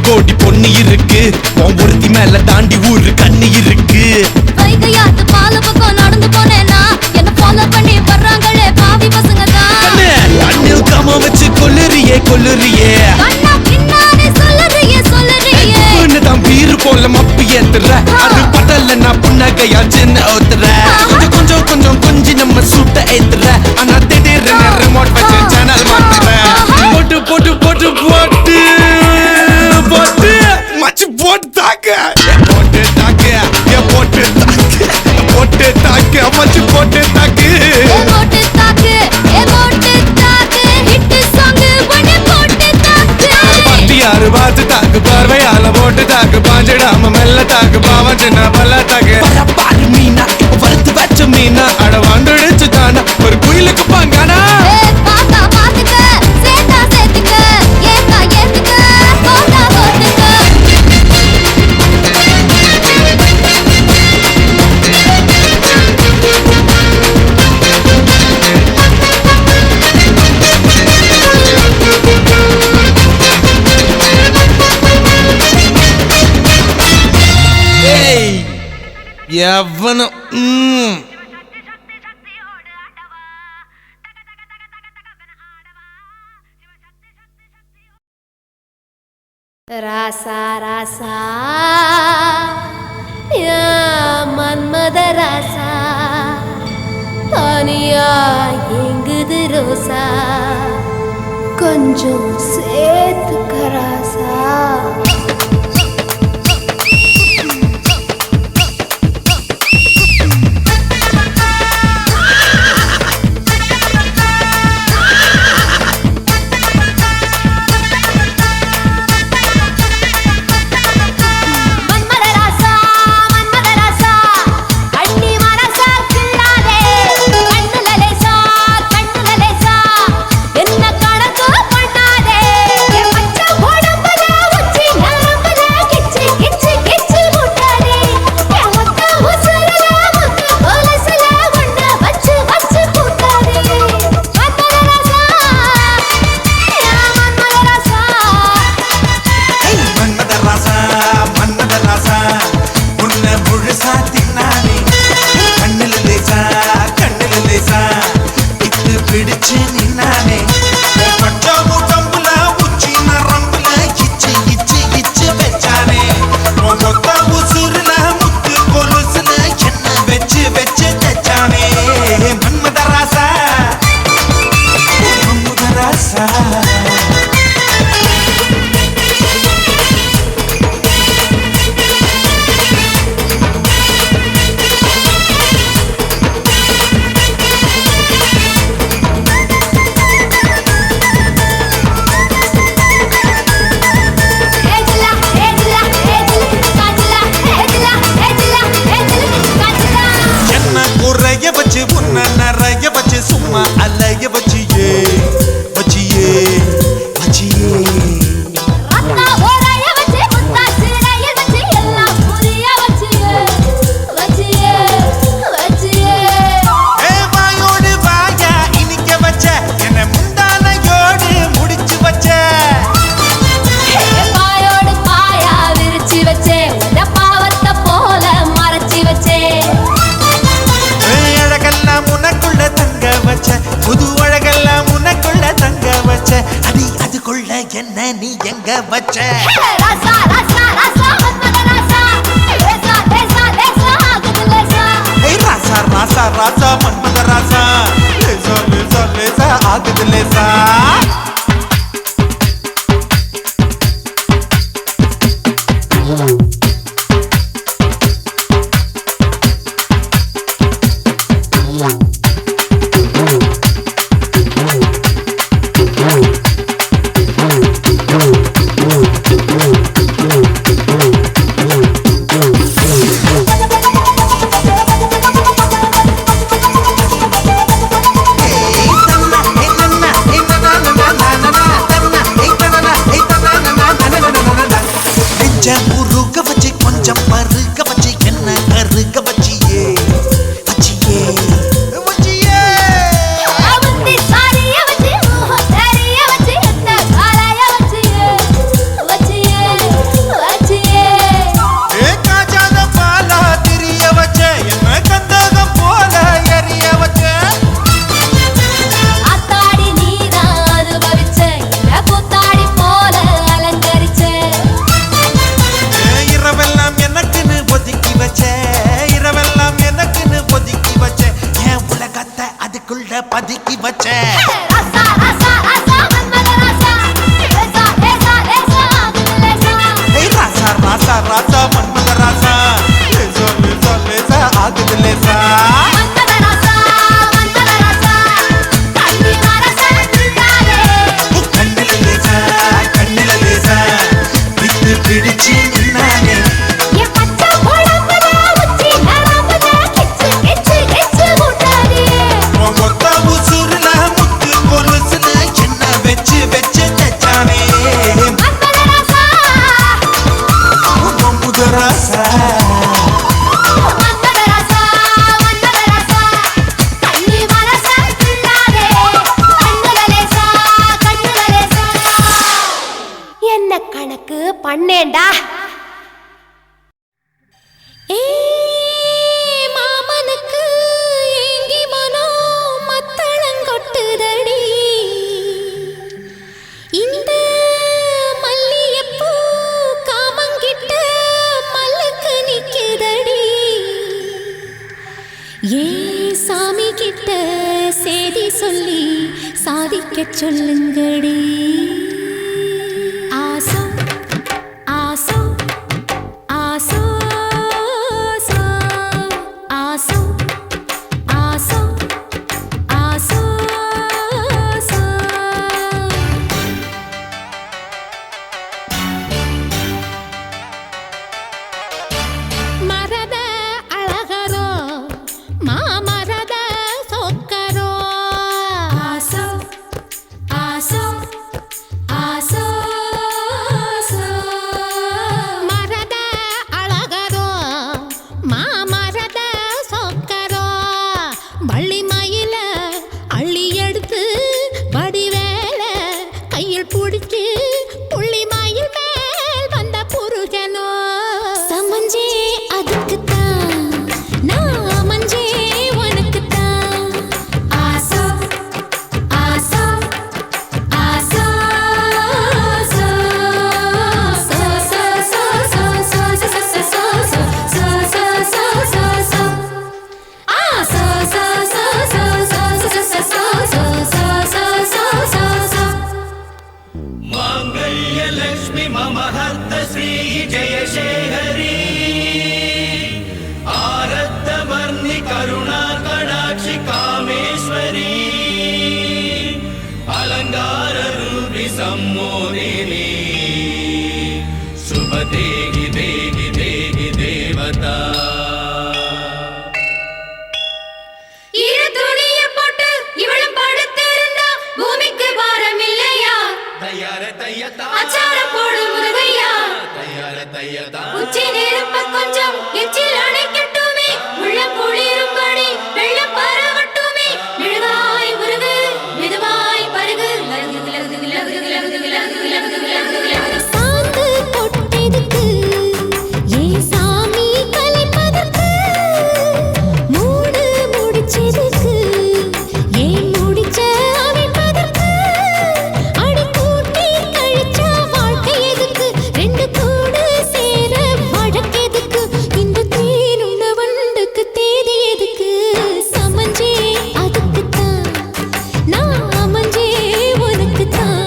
கோடி பொண்ணு இருக்கு, ஒருத்தி மேல தாண்டி ஊரு கண்ணு இருக்கு.
வைகையாத்து பால பக்கம் நடந்து போனேனா என்ன ஃபாலோ பண்ணி வர்றாங்களே பாவி பசங்க தான்.
கண்ணில் கம வச்சு கொல்லுறியே கொல்லுறியே,
கண்ணா பின்னாடி சொல்லறியே சொல்லறியே.
தான் பீரு போல மப்பு ஏத்துற, அது படல நான் புன்னகையா சின்ன ஓத்துற. கொஞ்சம் கொஞ்சம் கொஞ்சம் கொஞ்சி நம்ம சூட்ட ஏத்துற, ஆனா திடீர்னு ரிமோட் வச்சு சேனல் மாத்துற. போட்டு போட்டு போட்டு போட்டு போட்டு மச்சு போட்டு தாக்க போட்டு தாக்க போட்டு தாக்க போட்டு தாக்க மச்சு போட்டு தாக்கு
போட்டு தாக்கு போட்டு தாக்கு ஹிட் சாங் பண்ணி போட்டு தாக்கு.
பட்டியாரு பார்த்து தாக்கு பார்வையால போட்டு தாக்கு பாஞ்சிடாம மெல்ல தாக்கு பாவம் சின்ன பல்ல தாக்கு. பாரு மீனா வறுத்து வச்ச மீனா அட வந்துடுச்சு தானா ஒரு குயிலுக்கு பாங்கானா.
பாத்தா பாத்துக்க சேத்தா சேத்துக்க ஏத்தா ஏத்துக்க போட்டா போட்டுக்க.
எவனும்
ராசா ராசா யா மன்மத ராசா தனியா எங்குது ரோசா கொஞ்சம் சேர்த்துக்க ராசா.
வச்ச
ராசா ராசா ராசா மன்மத ராசா லேசா லேசா லேசா ஆகுது லேசா.
ராசா ராசா ராசா மன்மத ராசா லேசா லேசா லேசா ஆகுது லேசா.
பதுக்கி வச்ச
ராசா ராசா ராசா மன்மத ராசா லேசா லேசா லேசா ஆகுது லேசா
ராசா ராசா ராசா மன்மத ராசா லேசா லேசா லேசா ஆகுது லேசா
மன்மத ராசா கண்ணி மரசா திண்டாலே
கண்ணில லேசா வித்து பிடிச்சு நின்னாலே
ஏ பச்சை போடப்பட உச்சி நரம்புல கிச்சு கிச்சு கிச்சு ஊட்டாதே
கொத்த உசுருல முத்து கொலுசுல என்ன வச்சு வச்சு தச்சானே
மன்மத ராசா
மன்மத ராசா
மன்மத ராசா கண்ணி மரசா திண்டாலே கண்ணுல லேசா என்ன கணக்கு பண்ணேண்டா
ஏ மாமனுக்கு ஏங்கி மனோ மத்தளங்கொட்டுதடி இந்த மல்லியப்பூ காமங்கிட்ட மல்லுக்கு நிக்குதடி ஏ சாமி கிட்ட சேதி சொல்லி சாதிக்கச் சொல்லுங்கடி ஆசோ ஆசோ ஆசோ ஆசோ ஆசோ ஆசோ ஆசோ மரத அழகரோ மாமரத சொக்கரோ ஆசோ ஆசோ ஆசோ மரத அழகரோ மாமரத சொக்கரோ வள்ளி மயில அள்ளி எடுத்து வடிவேல கையில் பிடிச்சு புள்ளி மயில் மேல் வந்த புருஷனோ சமஞ்சே அதுக்குத்தான் நான் மஞ்சே உனக்குத்தான் ஆசோ ஆசோ ஆசோ
மாங்கல்ய லக்ஷ்மி மமஹர்த்த ஸ்ரீ ஜெயசேகரி ஆரத்த வர்ணி கருணா கடாட்சி காமேஸ்வரி அலங்கார ரூபி சம்மோதினி சுப தேகி தேகி தேகி தேவதா
இரு துணிய போட்டு இவளும் படுத்திருந்தா பூமிக்கு பாரம் இல்லையா
தயார தையதா
அச்சார போடு முருகையா
தயார தையதா
உச்சி நெருப்ப கொஞ்சம் எச்சில் அணைக்கட்டுமே உள்ள குளிரும்படி வெள்ளம் பரவட்டுமே மெழுகாய் முருகு மெதுவாய் பருகு லகுது லகுது லகுது லகுது லகுது லகுது லகுது லகுது
சாந்து கொட்டெதுக்கு ஏ சாமி கலைப்பதற்கு மூடு முடிச்சதுக்கு ஏன் முடிச்ச அமைப்பதற்கு அடி கூட்டி கழிச்சா வாழ்க்கை எதுக்கு ரெண்டு கூடு சேர வழக்கெதுக்கு இந்த தேனுள்ள வண்டுக்கு தேதி எதுக்கு சமஞ்சே அதுக்குத்தான் நான் அமைஞ்சே உனக்குத்தான்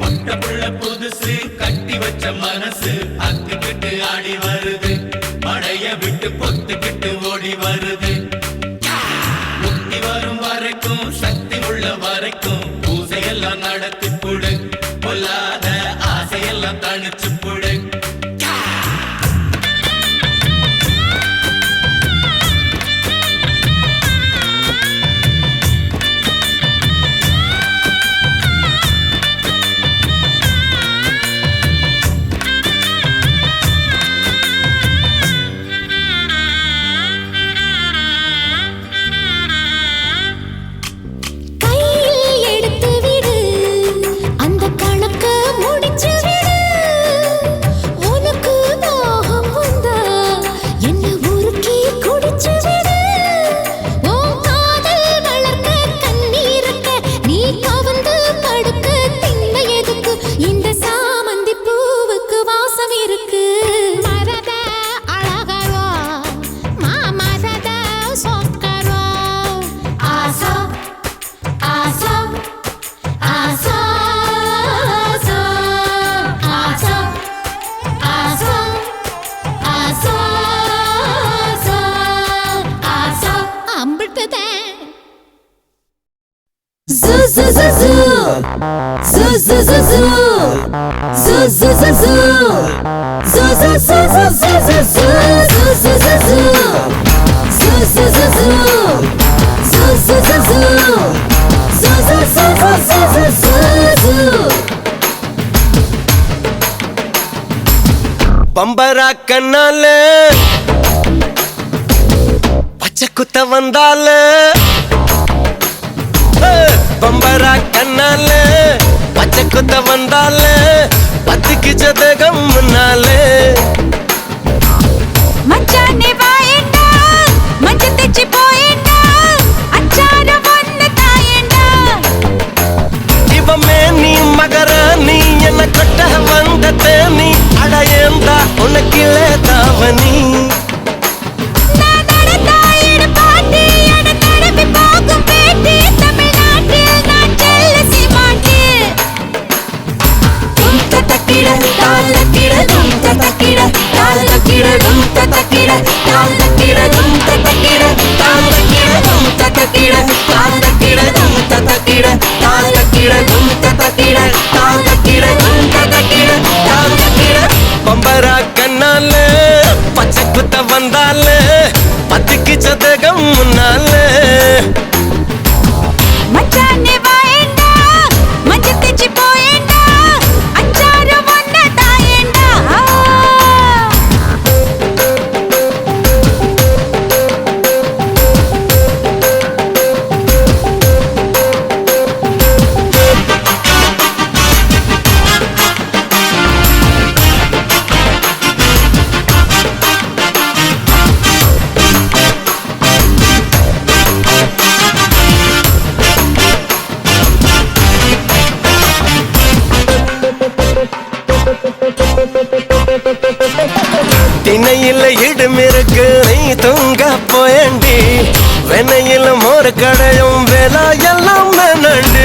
பட்ட புள்ள புதுசு கட்டி வச்ச மனசு அத்துக்கிட்டு ஆடி வருது மழைய விட்டு பொத்துக்கிட்டு ஓடி வருது முக்தி வரும் வரைக்கும் சக்தி உள்ள வரைக்கும் பூசையெல்லாம் நடத்தி புடு பொல்லாத ஆசையெல்லாம் தணிச்சு புடு
பம்பரா கண்ணால பச்சை குத்த வந்தால பம்பரா கண்ணால பச்சை குத்த வந்தால பத்துக்கு ஜதகம் முன்னாலே
மச்சானே வாயேண்டா மஞ்ச தெச்சி போயேண்டா அச்சார வந்து தாயேண்டா
இவமே நீ மகராணி என்ன கட்ட வந்த தேனி அடையேந்தா உனக்கிலே தாவணி பம்பரா கண்ணால பச்சை குத்த வந்தால பத்துக்கு சதகம் முன்னால
மச்சானே வாயேண்டா மஞ்ச தெச்சி போயேண்டா அச்சார வந்து தாயேண்டா
திணையில இடுமிருக்கு நீ தூங்க போயண்டி வெண்ணையில மோர் கடையும் வேலா எல்லாம் நண்டு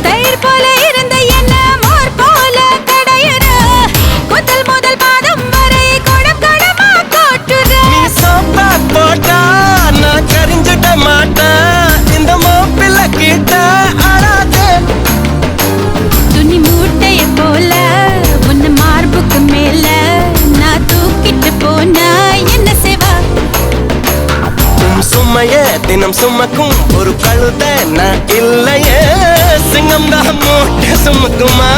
தயிர் போல இருந்த என்ன மோர் போல கடையுற முதல் முதல் பாதம் வரை கொடம் கொடமா கோட்டுற
நீ சோப்பா போட்டா நான் கரிஞ்சிட மாட்டேன் இந்த மாப்பிள்ள கிட்ட அழாதே
துணி மூட்டைய போல உன்ன மார்புக்கு மேல நான் தூக்கிட்டு போனா என்ன செய்வா
சும்மையே தினம் சுமக்கும் ஒரு கழுத நான் இல்லையே சிங்கம் தான் மூட்டை சுமக்குமா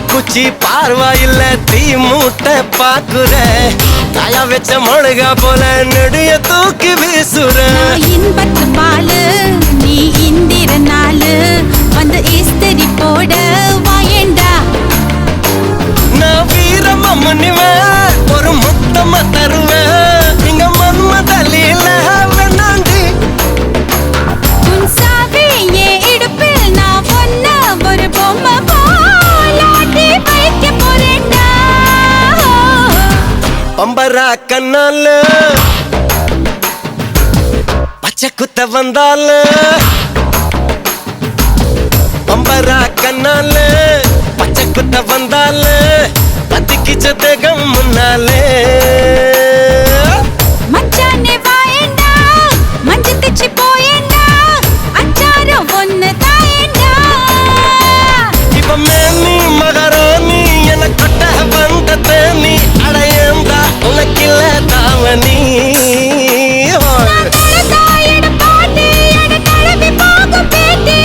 குச்சி பார்வாயில்ல தீ மூட்டை பாக்குற தாயா வச்ச மொழுகா போல நெடிய தூக்கி வீசுற
இன்பத்து பாலு நீ இந்திர நாளு வந்து இஸ்திரி போட வாயேண்டா
நான் வீரமா முன்னிவேன் ஒரு முத்தமா தருவேன் இங்க மன்மதலில வேண்டாண்டி
உன் சாவி ஏன் இடுப்பில் நான் ஒன்ன ஒரு பொம்மை போலாட்டி வைக்க போறேன்டா
பம்பரா கண்ணால பச்சை குத்த வந்தால பம்பரா கண்ணால பச்சை குத்த வந்தால பத்திக்கு சதகம் முன்னாலே
மச்சானே வாயேண்டா மஞ்ச தெச்சி போயேண்டா அச்சாரம் ஒன்னு தாயேண்டா
இப்ப மேனி மகராணி என கொட்ட வந்த தேனி அடையந்தா உனக்கில்ல தாவணி
தாயட பாட்டு என தழுவி போகும் பேட்டி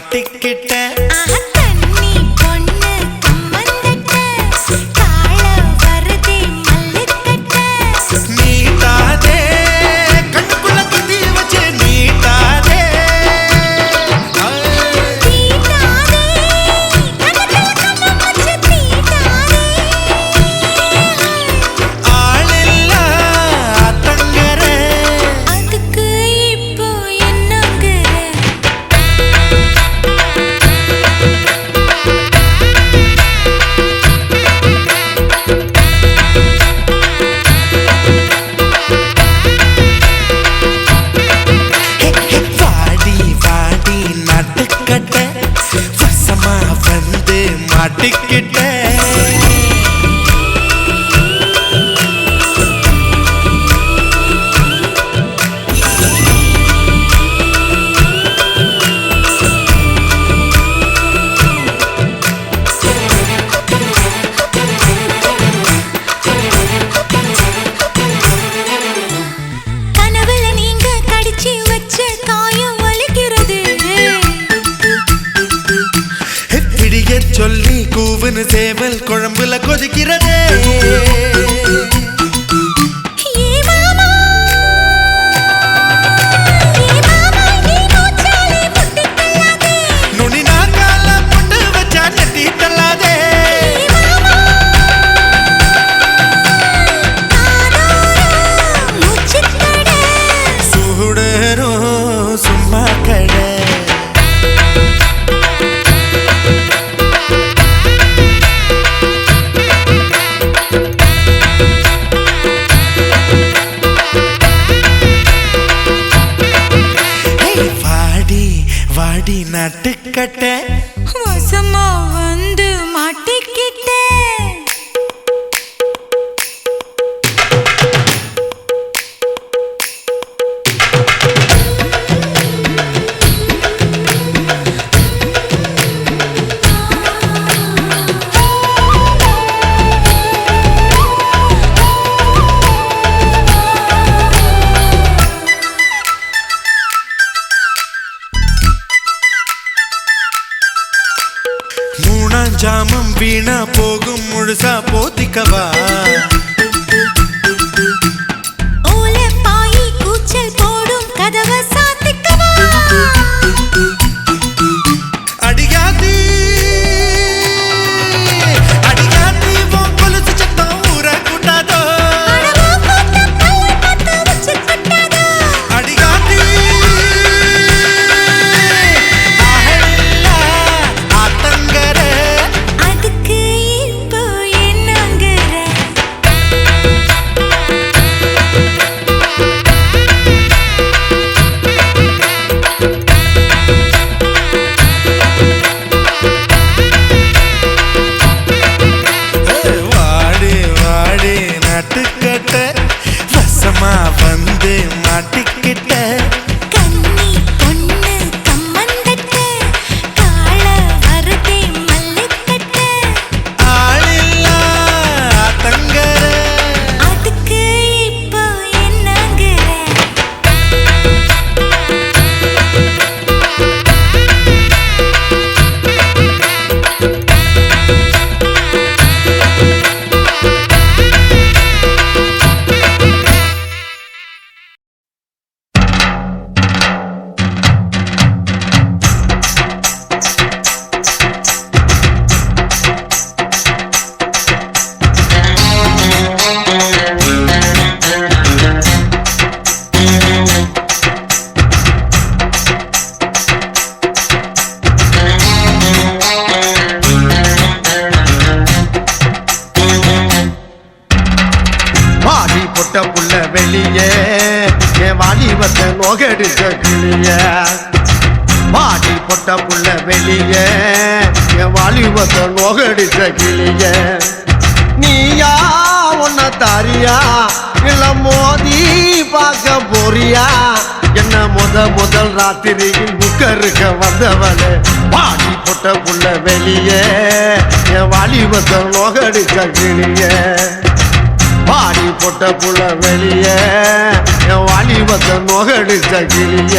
மாட்டிக்கிட்ட
தண்ணி பொண்ணு கம்மந்தட்ட காள வருதே மல்லுக்கட்ட
நீட்டாதே கண்ணுக்குள்ள குத்தி வச்சு நீட்டாதே
தீட்டாதே கண்ணத்துல கண்ணம் வச்சு தீட்டாதே
ஆளில்லா தங்கர
அதுக்கு இப்போ என்னங்கிற
வாடி வாடி நட்டுக்கட்ட வசமா வந்து மாட்டிக்கிட்ட
கனவுல நீங்க கடிச்சு வச்ச காயம் வலிக்கிறது
பிடிய சொல்லி கூவுன்னு சேவல் குழம்புல கொதிக்கிறதே
ஏ மாமா நீ மூச்சாலே புட்டு தள்ளாதே
நுனி நாக்கால புட்டு வச்சா நெட்டி தள்ளாதே
மூச்சுக்கட
சுடரும் சும்மா கடை வாடி வாடி நட்டுக்கட்ட
வசமா வந்து மாட்டிக்கிட்டே
மூணாம் ஜாமம் வீணா போகும் முழுசா போத்திக்கவா
ஓலை பாயி கூச்சல் போடும் கதவை சாத்திக்கவா
அடியாதி அடியாதி உன் கொலுசு சத்தம் ஊர கூட்டாதோ
அடவா போட்ட பல்ல பத்த வச்சு கட்டாதா
அடியாதி ஆஹெல்லா ஆத்தங்கர
அதுக்கு இப்போ என்னங்கிற
வாடி வாடி நட்டுக்கட்ட வசமா வந்து மாட்டிக்கிட்ட
கண்ணி பொண்ணு கம்மந்தட்ட காள வருதே மல்லுக்கட்ட
ஆளில்லா தங்கர
அதுக்கு இப்போ என்னங்கிற
வாடி பொட்ட புள்ள வெளியே என் வாலிபத்தை நோகடிச்ச கிளிய வாடி பொட்ட புள்ள வெளியே என் வாலிபத்தை நோகடிச்ச கிளிய நீயா உன்ன தாரியா இல்ல மோதி பார்க்க போறியா என்ன முதல் ராத்திரியில் புக்கருக்க வந்தவளே வாடி பொட்ட புள்ள வெளியே என் வாலிபத்தை நோகடிச்ச கிளிய பாடி பொட்ட புள்ள வெளியே என் வாலிபத்தை நோகடிச்ச கிளிய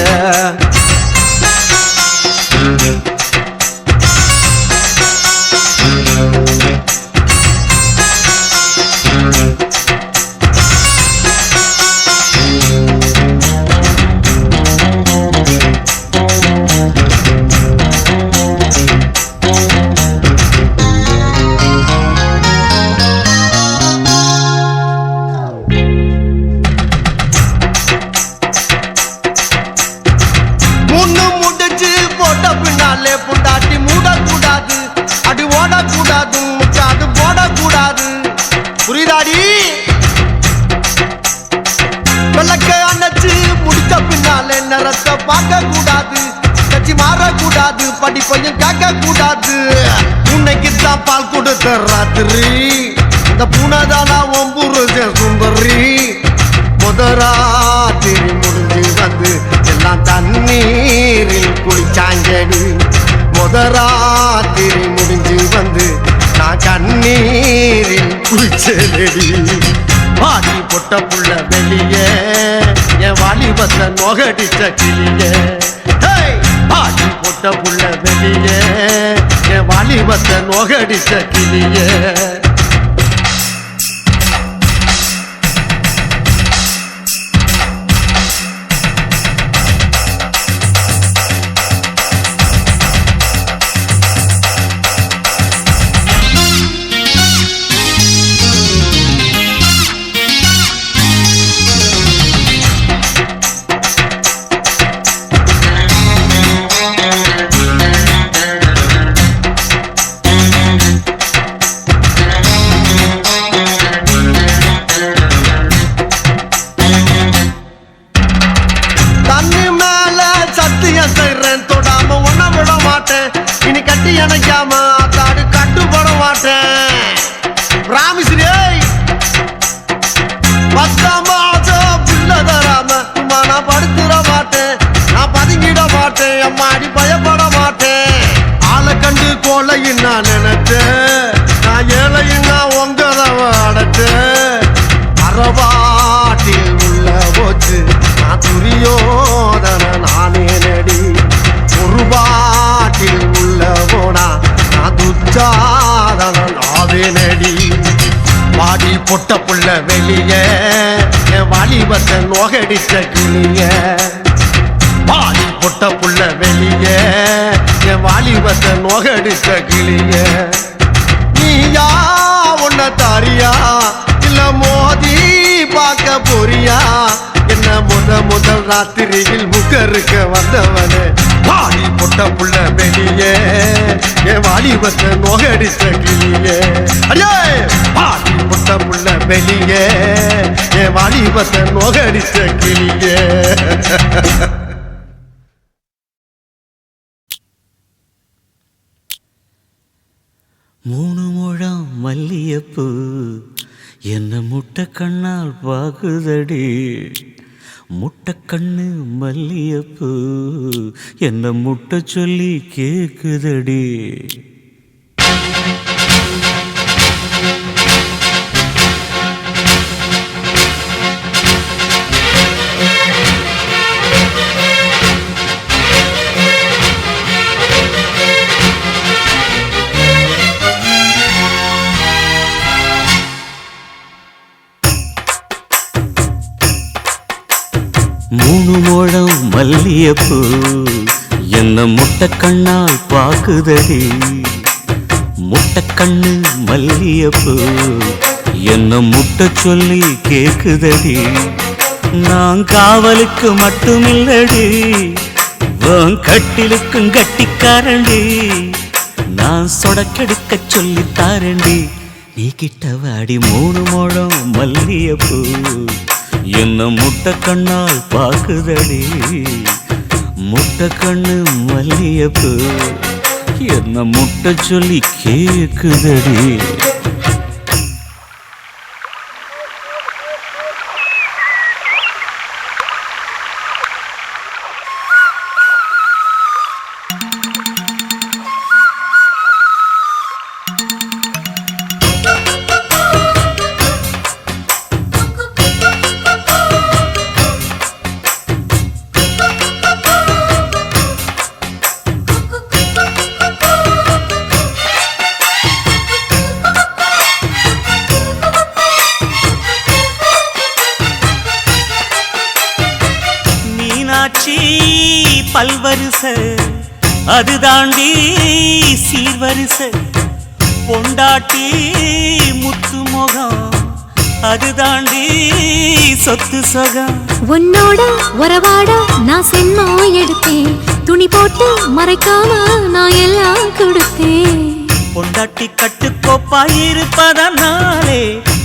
பார்த்தாலே புண்டாட்டி மூடக்கூடாது அடி ஓடக்கூடாது முக்காடு போடக்கூடாது புரியுதாடி விளக்க அணைச்சு முடிச்ச பின்னாலே நிறத்தை பார்க்க கூடாது கட்சி மாறக்கூடாது படி கொஞ்சம் கேட்க கூடாது உன்னைக்குத்தான் பால் கொடுத்த ராத்திரி இந்த பூனைதானா ஒம்புருஜ சுந்தரி முதராத்திரி முடிஞ்சு வந்து எல்லாம் தண்ணீரில் குளிச்சாங்கடி முதராத்திரி முடிஞ்சு வந்து நான் கண்ணீரில் குளிச்சேடி வாடி பொட்ட புள்ள வெளியே என் வாலிபத்தை நோகடிச்ச கிளியே வாடி பொட்ட புள்ள வெளியே என் வாலிபத்தை நோகடிச்ச கிளியே நினைக்காம தாடு கட்டுப்பட மாட்டேன் ராமிஸ்ரீ பத்தாமாசம் பிள்ளை தராம சும்மா நான் படுத்துட மாட்டேன் நான் பதுங்கிட மாட்டேன் அம்மாடி பயப்பட மாட்டேன் ஆளை கண்டு கோலையும் நான் நினைச்சேன் நான் ஏழையும் நான் உங்கதவ அடைச்சேன் அறவாட்டில் உள்ள போச்சு நான் துரியோதன நானே நடி ஒரு பாட்டில் உள்ள போனா நான் துச்சாதன நாவே நடி வாடி பொட்ட புள்ள வெளியே என் வாலிபத்தை நோகடிச்ச கிளிய வாடி பொட்ட புள்ள வெளியே என் வாலிபத்தை நோகடிச்ச கிளிய நீயா உன்ன தாரியா இல்ல மோதி பார்க்க போறியா என்ன முதல் ராத்திரியில் முகருக்க வந்தவனே வாடி பொட்ட புள்ள வெளியே என் வாலிபத்தை நோகடிச்ச கிளியே அடியே வாடி பொட்ட புள்ள வெளியே என் வாலிபத்தை நோகடிச்ச கிளியே
மூணு முழம் மல்லியப்பூ என்ன முட்டை கண்ணால் பாகுதடி முட்டை கண்ணு மல்லியப்பூ என்ன முட்டை சொல்லி கேக்குதடி மூணு முழம் மல்லியப்பூ என்ன முட்டை கண்ணால் பாக்குதடி முட்டை கண்ணு மல்லியப்பூ என்ன முட்டை சொல்லி கேக்குதடி நான் காவலுக்கு மட்டுமில்லடி உன் கட்டிலுக்கும் கட்டிக்காரண்டி நான் சொடக்கெடுக்க சொல்லி தாரண்டி நீ கிட்ட வாடி மூணு முழம் மல்லியப்பூ என்ன முட்டை கண்ணால் பாக்குதடி முட்டை கண்ணு மல்லியப்பூ என்ன முட்டை சொல்லி கேக்குதடி பல்வரிச அது தாண்டி சீர்வரிச பொண்டாட்டி முத்து முகம் அது தாண்டி சொத்து சொகம்
உன்னோட உறவாட நான் சென்மோ எடுத்தேன் துணி போட்டு மறைக்காம நான் எல்லாம் கொடுத்தேன்.
பொண்டாட்டி கட்டுக்கோப்பாயிருப்பதனாலே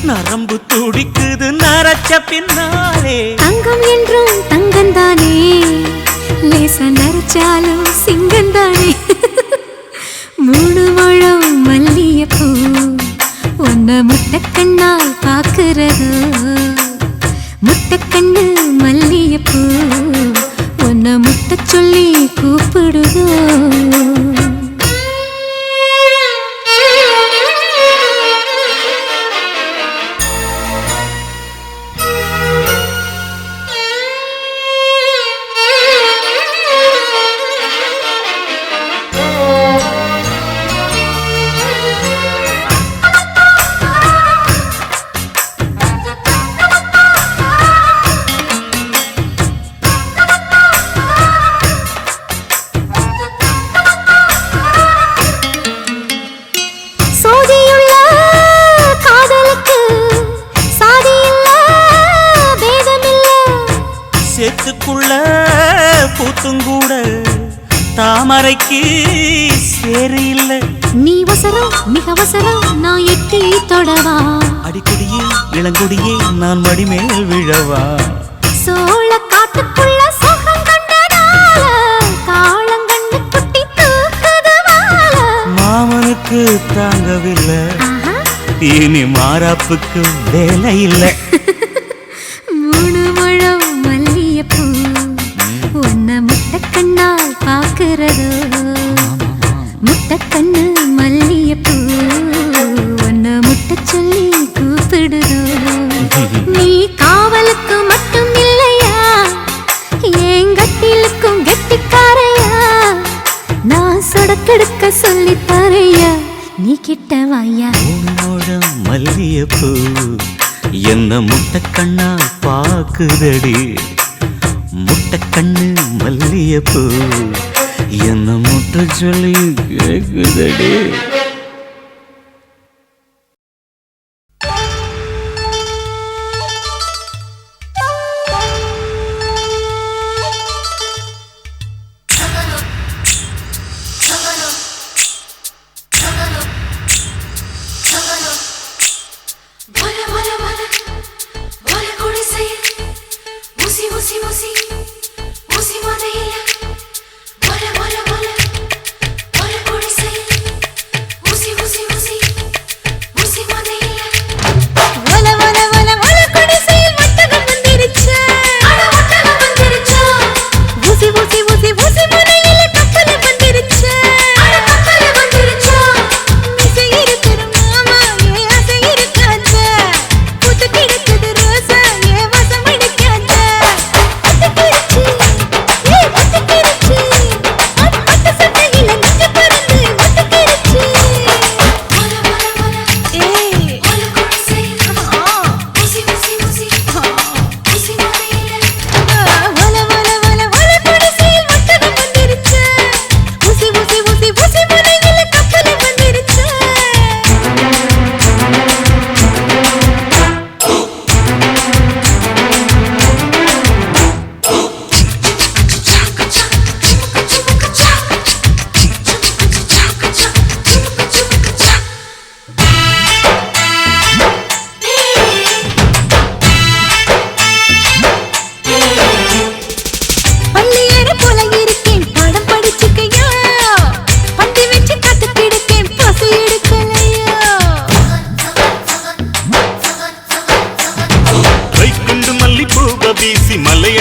நரம்பு துடிக்குது நரச்ச பின்னாலே.
தங்கம் என்றும் தங்கந்தானே, லேசா நரைச்சாலும் சிங்கந்தானே. 3 முழம் மல்லியப்பூ உன்ன முட்டைக்கண்ணால் பாக்குறதோ, முட்டைக்கண்ணு மல்லியப்பூ உன்ன முட்டை சொல்லி கூப்பிடுதோ.
சேத்துக்குள்ள பூத்துங்கூட தாமரைக்கு சேரு இல்ல.
நீ வசரம் மிக வசரம் நான் எட்டி தொடவா,
அடிக்கடியே இளங்குடியே நான் மடிமேல் விழவா.
சோழ காட்டுக்குள்ள சோகம் கண்டதால காளங்கண்ணு குட்டி தூக்குதுவால.
மாமனுக்கு தாங்கவில்லை, இனி மாறாப்புக்கு வேலை இல்லை.
3 முழம் மல்லியப்பூ உன்ன முட்டைக்கண்ணால் பாக்குறதோ, முட்டைக்கண்ணு மல்லியப்பூ உன்ன முட்டை சொல்லி கூப்பிடுதோ. நீ காவலுக்கு மட்டும் இல்லையா, எங்கட்டிலுக்கும் கெட்டிக்காரையா, நான் சொடக்கெடுக்க சொல்லி தரையா, நீ கிட்ட வாயா.
3 முழம் மல்லியப்பூ என்ன முட்டைக்கண்ணா பாக்குதடி, முட்டைக்கண்ணு மல்லியப்பூ என்ன முட்டை சொல்லி கேக்குதடி.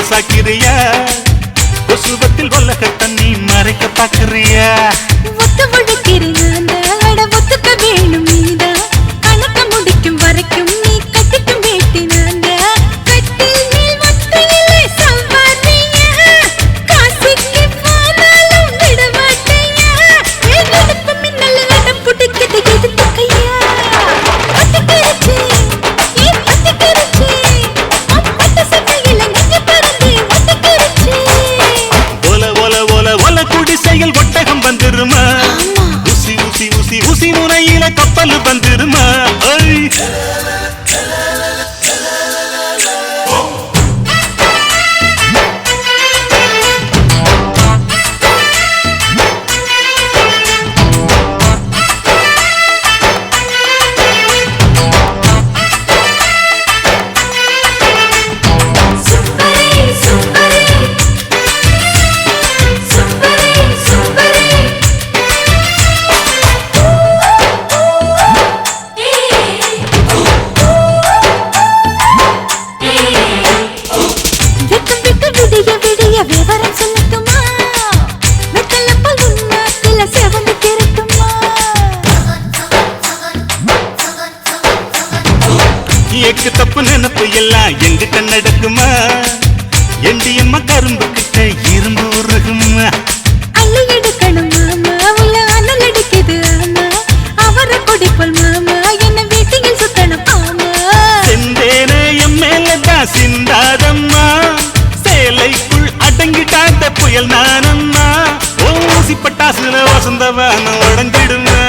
சாக்கிறியா, கொசுவத்தில் வல்லக தண்ணி மறைக்க பாக்குறியா.
ஒத்து முழுக்கிறேன் ஒத்துக்க வேணும் நீதா, கணக்க முடிக்கும் வரைக்கும் நீ கட்டிக்கும் வேட்டினாங்க. கட்டில் மேல் மொத்தையிலே சம்பாதியா, காசுக்கு போனாலும் விட மாட்டையா. எதுக்கு மின்னல் வேடம் புடிக்கிட்டு எடுத்து கையா. ஒத்துக்கிருச்சு ஒத்துக்கிருச்சு, அப்பட்ட சட்டையில நெஞ்சு பறந்து ஒத்துக்கிருச்சு.
ஒல ஒல ஒல ஒல குடிசையில் ஒட்டகம் வந்துருமா, ஊசி ஊசி ஊசி ஊசி முனையில கப்பல் வந்துருமா. பட்டாசுல வசந்தவன உடஞ்சிடுமே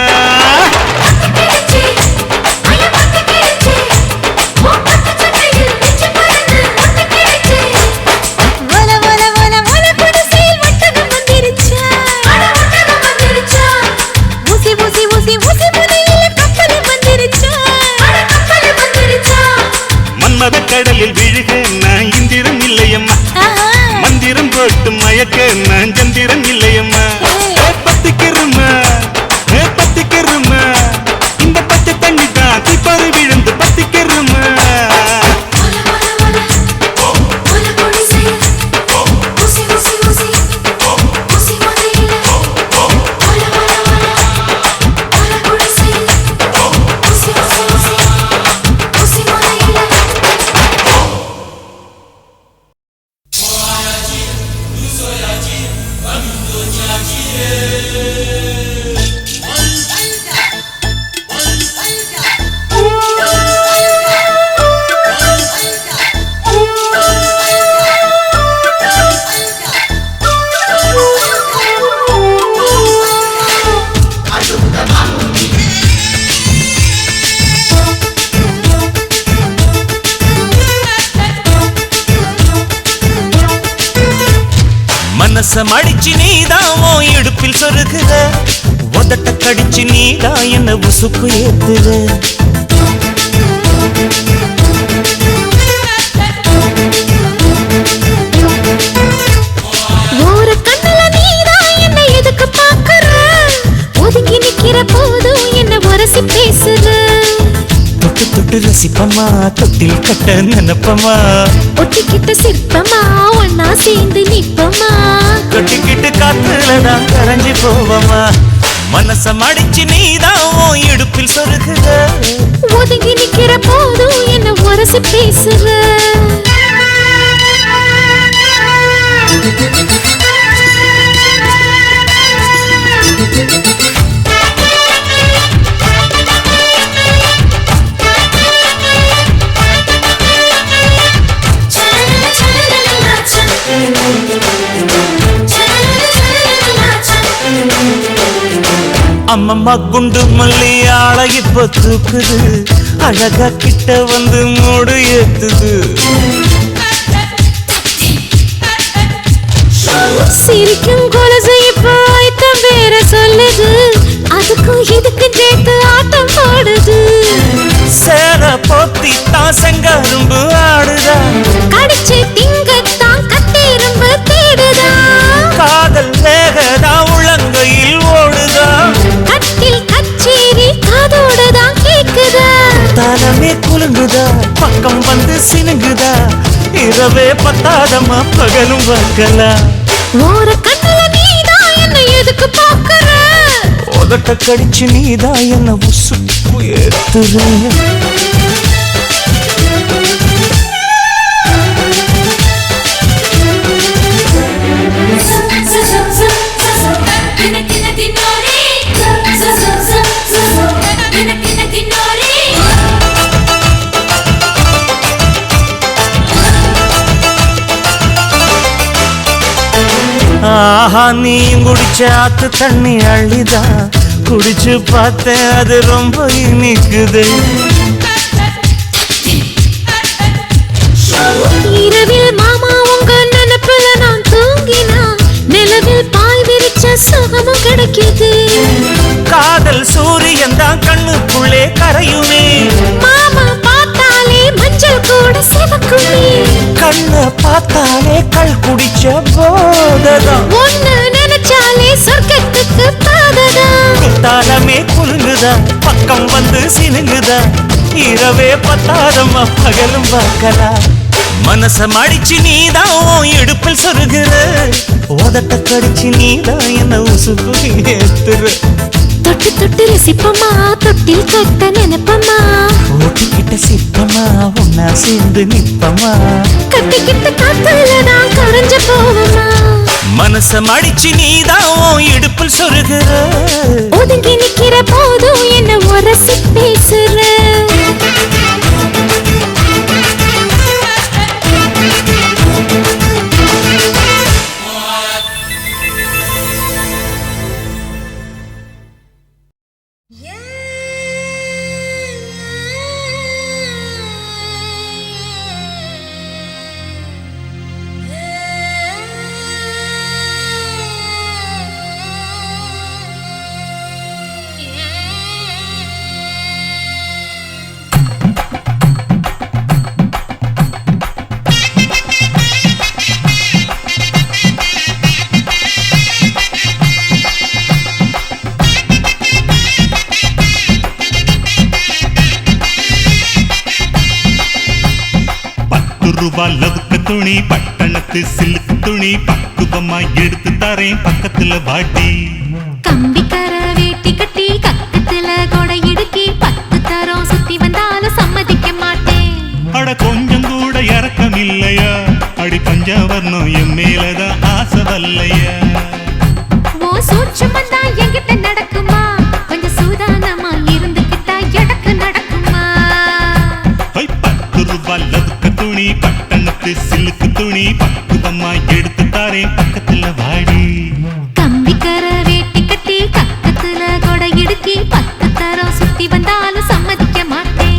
மன்மத கடலில் விழுக நான் இந்திரன் இல்லையம்மா மந்திரம் போட்டு மயக்க நான் சந்திரன் இல்லையம்மா பத்திக்கிறம்மா பத்திக்கிறம்மா இந்த பச்சை தண்ணி தான் திப்பறி விழுந்து பத்திக்கிறம்மா மனசம் அடிச்சு நீதான் இடுப்பில் சொருகுற உதட்ட கடிச்சு நீதான் என்ன உசுக்கு ஏத்துற
ஒரு கண்ணுல நீதான் என்ன எதுக்கு பாக்குற ஒதுங்கி நிக்கிற போதும் என்ன உரசி பேசுற
தொட்டு தொட்டு ரசிப்பமா தொட்டில் கட்ட நினைப்பமா
ஒட்டிக்கிட்ட சிற்பமா ஒன்னா சேர்ந்து நிப்பமா
கொட்டிக்கிட்டு காத்துலதான் கரைஞ்சி போவமா மனசம் அடிச்சு நீதான் இடுப்பில் சொருகுற
ஒதுங்கி நிக்கிற போதும் என்ன உரசி பேசுற
அம்மம்மா குண்டு மல்லி ஆள இப்ப தூக்குது அழகா கிட்ட வந்து மூடு ஏத்துது
சிரிக்கும் கொலுசு இப்போ ஆயத்தம் வேற சொல்லுது அதுக்கும் இதுக்கும் சேர்த்து ஆட்டம் போடுது
சேர போத்தி தான் செங்கரும்பு ஆடுதா
கடிச்சு திங்கத்தான் கத்திரும்பு தேடுதா
காதல் வேகதா உள்ளங்கையில் ஓடுதா
கட்டில் கச்சேரி காதோடுதான் கேக்குதா
தலமே குலுங்குதா பக்கம் வந்து சினுங்குதா இரவே பத்தாதமா பகலும் வக்கலா
ஒரு கண்ணுல நீதான் என்ன எதுக்கு பாக்குற
உதட்ட கடிச்சு நீதான் என்ன உசுப்பு ஏத்துற ஆஹா நீ குடிச்ச ஆத்து தண்ணி அள்ளிதா குடிச்சு பார்த்தேன் அது ரொம்ப இனிக்குது
இரவில் மாமா உங்க நினைப்புல நான் தூங்கினா நிலவில் பாய் விரிச்ச சுகமும் கிடைக்குது
காதல் சூரியன் தான் கண்ணுக்குள்ளே கரையுமே
மாமா பார்த்தாலே மஞ்சள் கூட சிவக்குமே
கண்ண பார்த்தாலே கள் குடிச்ச போததான்
ஒன்னு நினைச்சாலே சொர்க்கத்துக்கு பாததா
தாளமே குலுங்குதா பக்கம் வந்து சினுங்குதா இரவே பத்தாதம்மா பகலும் பார்க்கலா மனசம் அடிச்சு நீதான் இடுப்பில் சொருகுற உதட்ட கடிச்சு நீதான் என்ன உசுப்பு ஏத்துற
தொட்டு தொட்டு ரசிப்பமா தொட்டில் கட்ட நினைப்பமா
ஓட்டிக்கிட்ட சிற்பமா ஒன்னா சேர்ந்து நிப்பமா
கட்டிக்கிட்ட காத்துலதான் கரைஞ்சு போவமா
மனசம் அடிச்சு நீதான் இடுப்பில் சொருகுற
ஒதுங்கி நிக்கிற போதும் என்ன உரசி பேசுற
ரூபாய் லவுக்க துணி பட்டணத்து சில்லுக்கு துணி பக்குவமா எடுத்து தரேன் பக்கத்துல வாட்டி
கம்பிக்கர வேட்டி கட்டி கக்கத்துல கொடை இடுக்கி 10 தரம் சுத்தி வந்தாலும் சம்மதிக்க மாட்டேன்.
அட கொஞ்சம் கூட இறக்கம் இல்லையா அடி பஞ்சவர்ணம் என் மேலதான் ஆசை வல்லையா
ஓ சூட்சுமம் தான் என்கிட்ட நடக்குமா கொஞ்சம் சூதானமா இருந்துக்கிட்டா எடக்கு நடக்குமா
10 ரூபாய் லவுக்க துணி பட்டணத்து சில்லுக்கு துணி பக்குவமா எடுத்து தரேன் பக்கத்துல வாடி
கம்பிக்கர வேட்டி கட்டி கக்கத்துல கொடை இடுக்கி 10 தரம் சுத்தி வந்தாலும் சம்மதிக்க மாட்டேன்.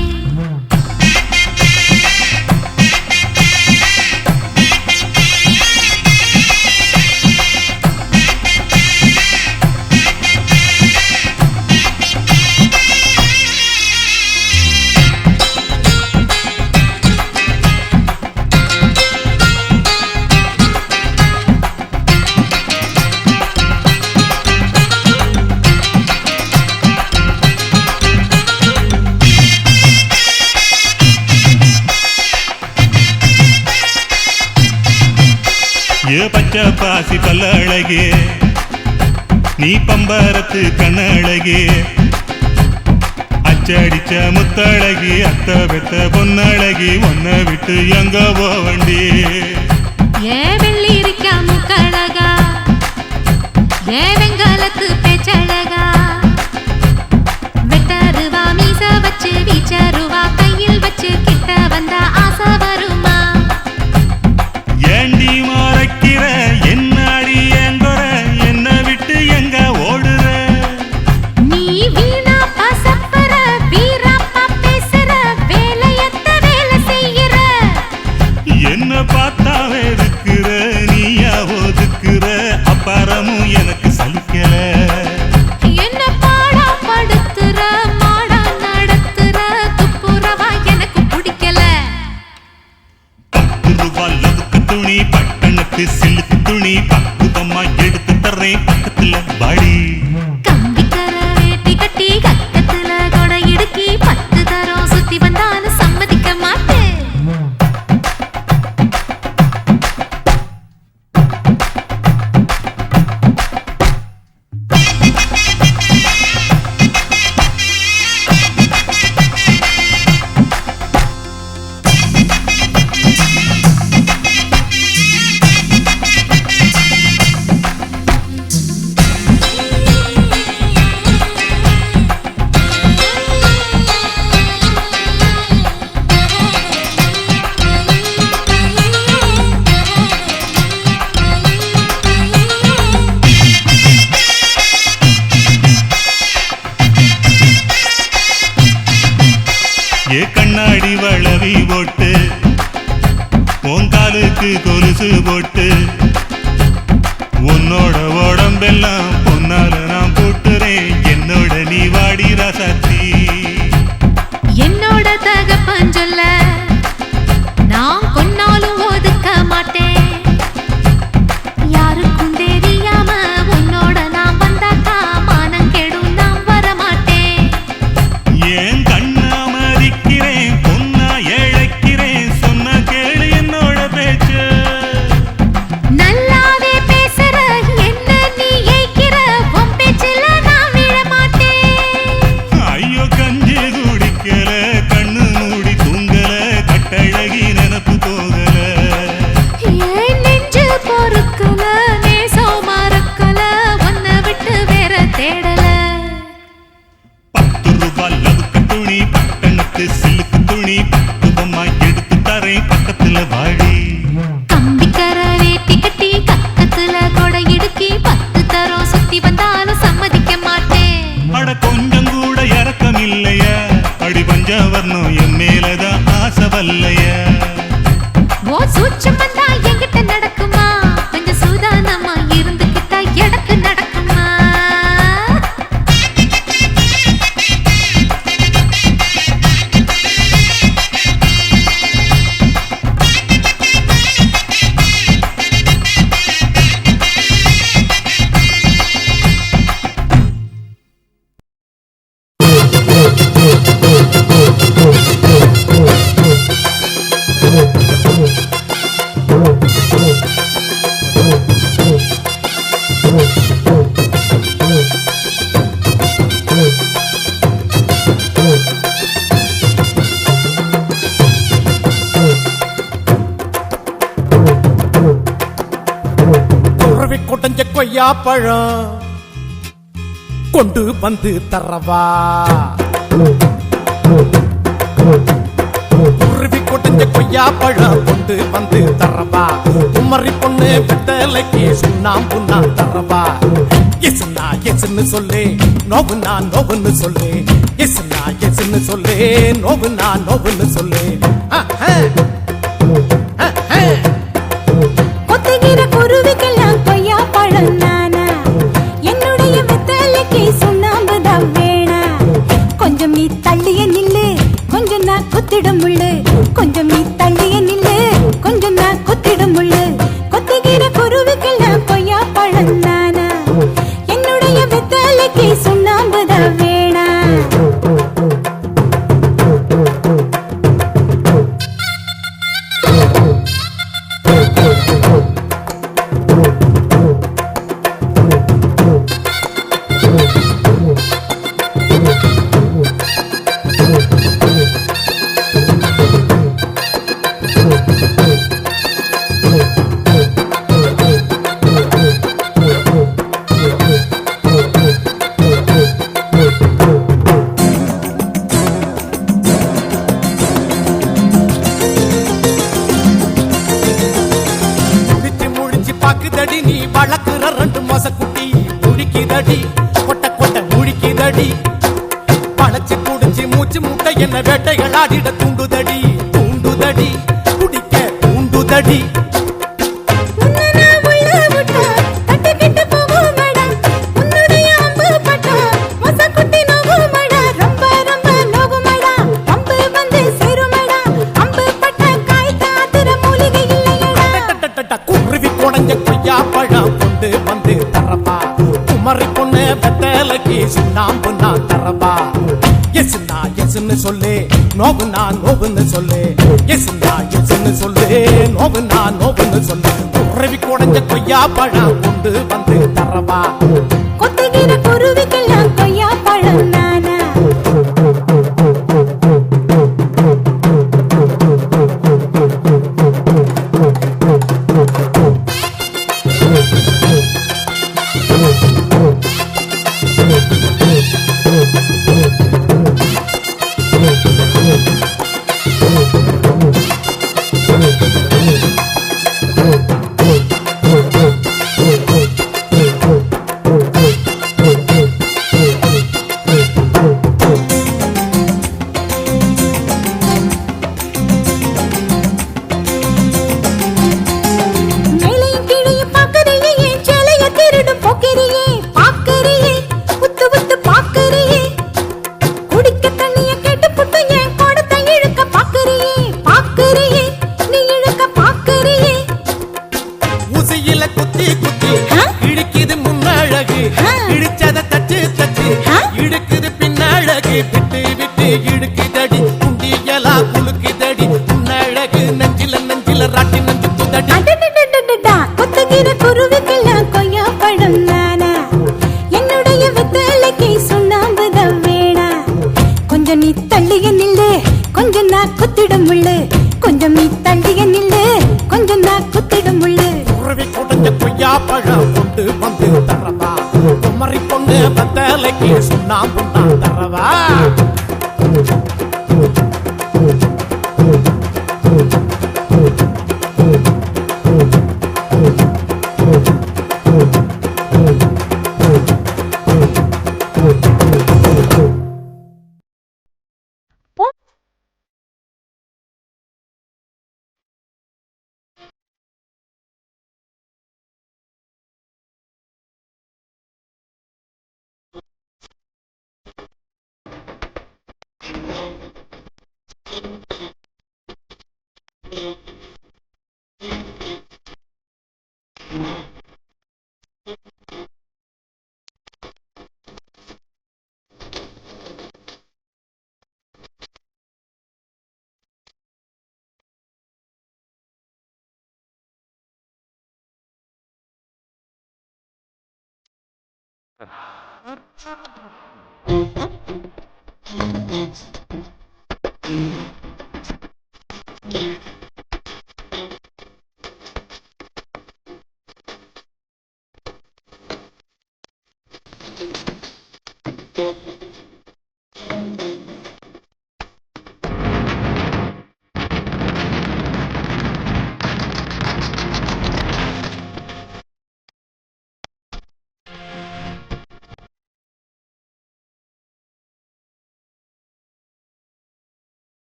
ஏ பச்சை பாசி பல்ல அழகே நீ பம்பரத்து கண்ணழகே அச்சடிச்ச முத்தழகி அத்த பெத்த பொன்னழகி ஒன்ன விட்டு எங்க போவண்டி
ஏ வெள்ளி இருக்கா முக்கழகா ஏ வெங்காலத்து பேச்சழகா வெட்டருவா மீச வச்சு வீச்சருவா கையில் வச்சு கிட்ட வந்தா ஆசை வருமா
ஏண்டி மறைக்கிற என்னாடி எங்கொற என்ன விட்டு எங்க ஓடுற
நீ வீணா பசப்பற வீராப்பா பேசுற வேலையத்த வேலை செய்யற
என்ன பார்த்தாவே இருக்கிற நீயா ஒதுக்குற அப்பாரமும் எனக்கு சலிக்கல
என்ன பாடா படுத்துற மாடா நடத்துற துப்புரவா எனக்கு பிடிக்கல
10 ரூபாய் லவுக்க துணி பட்டணத்து சில்லுக்கு துணி பக்குவமா எடுத்து தர்றேன் பக்கத்துல வாடி
கம்பிக்கர வேட்டி கட்டி கக்கத்துல கொடை இடுக்கி 10 தரம் சுத்தி வந்தாலும் சம்மதிக்க மாட்டேன்.
ஏ கண்ணாடி வளவி போட்டு உன் காலுக்கு கொலுசு போட்டு உன்னோட உடம்பெல்லாம் பொன்னால நான் போட்டுறேன் என்னோட நீ வாடி ராசாத்தி
என்னோட தகப்பன் சொல்ல நான் கொன்னாலும் ஒதுக்க மாட்டேன். யாருக்கும் தெரியாம உன்னோட நான் வந்தாக்கா மானம் கெடும் நான் வர மாட்டேன்.
ஏன் கண்ணா மதிக்கிறேன் பொன்னா இழைக்கிறேன் சொன்ன கேளு என்னோட பேச்சு
நல்லாவே பேசுற என்ன நீ ஏய்க்கிற உன் பேச்சுல நான் விழ மாட்டேன்.
ஐயோ கஞ்சி குடிக்கல கண்ணு மூடி தூங்கல கட்டழகி நினப்பு போகல
ஏன் நெஞ்சு பொறுக்கல நேசம் மறக்கல உன்னை விட்டு வேற தேடல
10 ரூபாய் லவுக்க துணி பட்டணத்து சில்லுக்கு துணி பக்குவமா எடுத்து தரேன் பக்கத்துல வாடி
கம்பிக்கர வேட்டி கட்டி கக்கத்துல கொடை இடுக்கி 10 தரம் சுத்தி வந்தாலும் சம்மதிக்க மாட்டேன்.
அட கொஞ்சம் கூட இறக்கம் இல்லையா அடி பஞ்சவர்ணம் என் மேலதான் ஆசை வல்லையா
ஓ சூட்சுமம் தான் என்கிட்ட நடக்குமா கொஞ்சம் சூதானமா இருந்துக்கிட்டா எடக்கு நடக்குமா
கொய்யா பழம் கொண்டு வந்து தரவா குருவி கொட்டுஞ்ச கொய்யா பழம் கொண்டு வந்து தரவா குமரி பொண்ணு வெத்தலைக்கு சுண்ணாம்பு நான் தரவா எஸ்னா எஸ்ன்னு சொல்லு நோவுனா நோவுன்னு சொல்லு எஸ்னா எஸ்ன்னு சொல்லு நோவுனா நோவுன்னு சொல்லு
கொத்துகிற குருவிக்கெல்லாம் கொய்யா பழம் நானா என்னுடைய வெத்தலைக்கு சுண்ணாம்பு தான் வேணா கொஞ்சம் நீ தள்ளிய நில்லு கொஞ்சம் நான் குத்திடும் முள்ளு கொஞ்சம் நீ தள்ளிய நில்லு கொஞ்சம் நான் குத்திடும் முள்ளு கொத்துகிற குருவிக்கெல்லாம் கொய்யா பழம் நானா என்னுடைய வெத்தலைக்கு சுண்ணாம்பு தான் வேணா
பாக்குதடி நீ வளர்க்குற ரெண்டு மாச குட்டி முழிக்குதடி கொட்ட கொட்ட முழிக்குதடி பழச்சு குடிச்சு மூச்சு முட்டை என்ன வேட்டைகள் ஆடிட தூண்டுதடி தூண்டுதடி குடிக்க தூண்டுதடி கொய்யா பழம் கொண்டு வந்து தரவா குமரி பொண்ணு வெத்தலைக்கு சுண்ணாம்பு நான் தரவா எஸ்னா எஸ்ன்னு சொல்லு நோவுனா நோவுன்னு சொல்லு எஸ்னா எஸ்ன்னு சொல்லு நோவுனா நோவுன்னு சொல்லு குருவி குடஞ்ச கொய்யா பழம் கொண்டு வந்து தரவா
கொத்துகிற குருவிக்கெல்லாம் கொய்யா பழம் நானா
விட்டு விட்டு இடுக்குதடி குண்டியலா குலுக்குதடி உன்னழகு நெஞ்சில நெஞ்சில ராட்டி நெஞ்சு துதடி
கொத்துகிற குருவிக்கெல்லாம் கொய்யா பழம் நானா என்னுடைய வெத்தலைக்கு சுண்ணாம்பு தான் வேணா கொஞ்சம் நீ தள்ளிய நில்லு கொஞ்சம் நான் குத்திடும் முள்ளு கொஞ்சம் நீ தள்ளிய நில்லு கொஞ்சம் நான் குத்திடும் முள்ளு
குருவி குடஞ்ச கொய்யா பழம் கொண்டு வந்து தரவா குமரி பொண்ணு வெத்தலைக்கு சுண்ணாம்பு நான் தரவா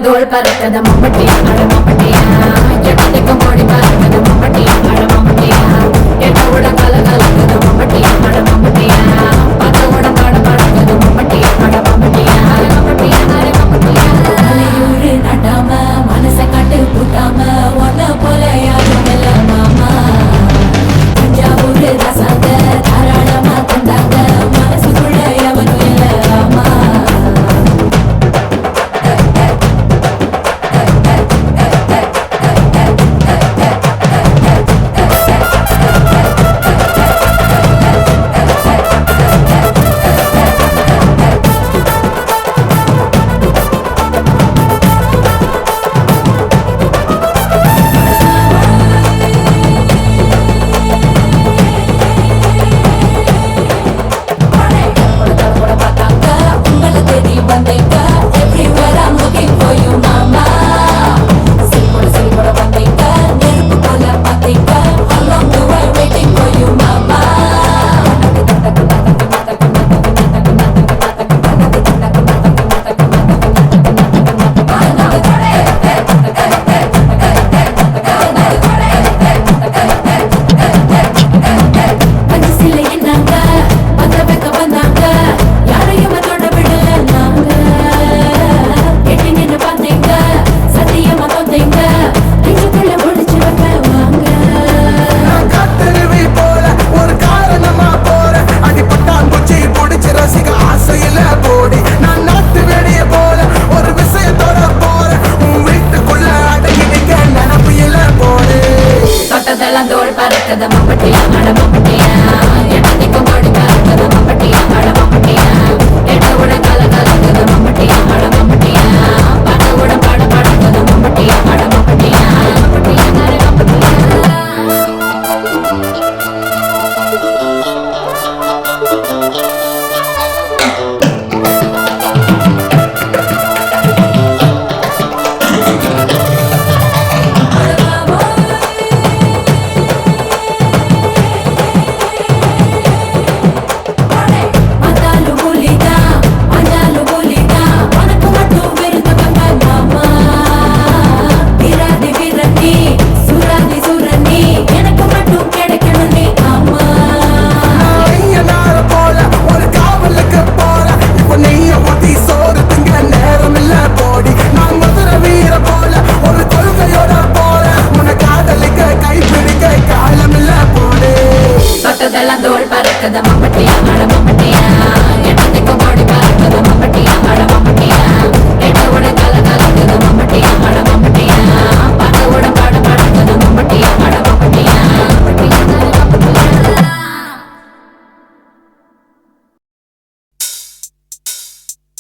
தோள் பறக்கத மம்பட்டியா அட மம்பட்டியா எட்டடிக்கும் கோடி பறக்கத மம்பட்டியா அட மம்பட்டியா எட்டோட கல கலக்கத மம்பட்டியா அட மம்பட்டியா பத்தோட பாட பறக்கத மம்பட்டியா அட மம்பட்டியா அட மம்பட்டியா அட மம்பட்டியா மலையூரு நடாம மனச காட்டு கூட்டாம ஒன்ன போல யாரும் இல்ல மாமா தஞ்சாவூர் ரசாங்க தாராளமா தந்தாங்க மனசுக்குள்ள எவனும் இல்ல ஆமா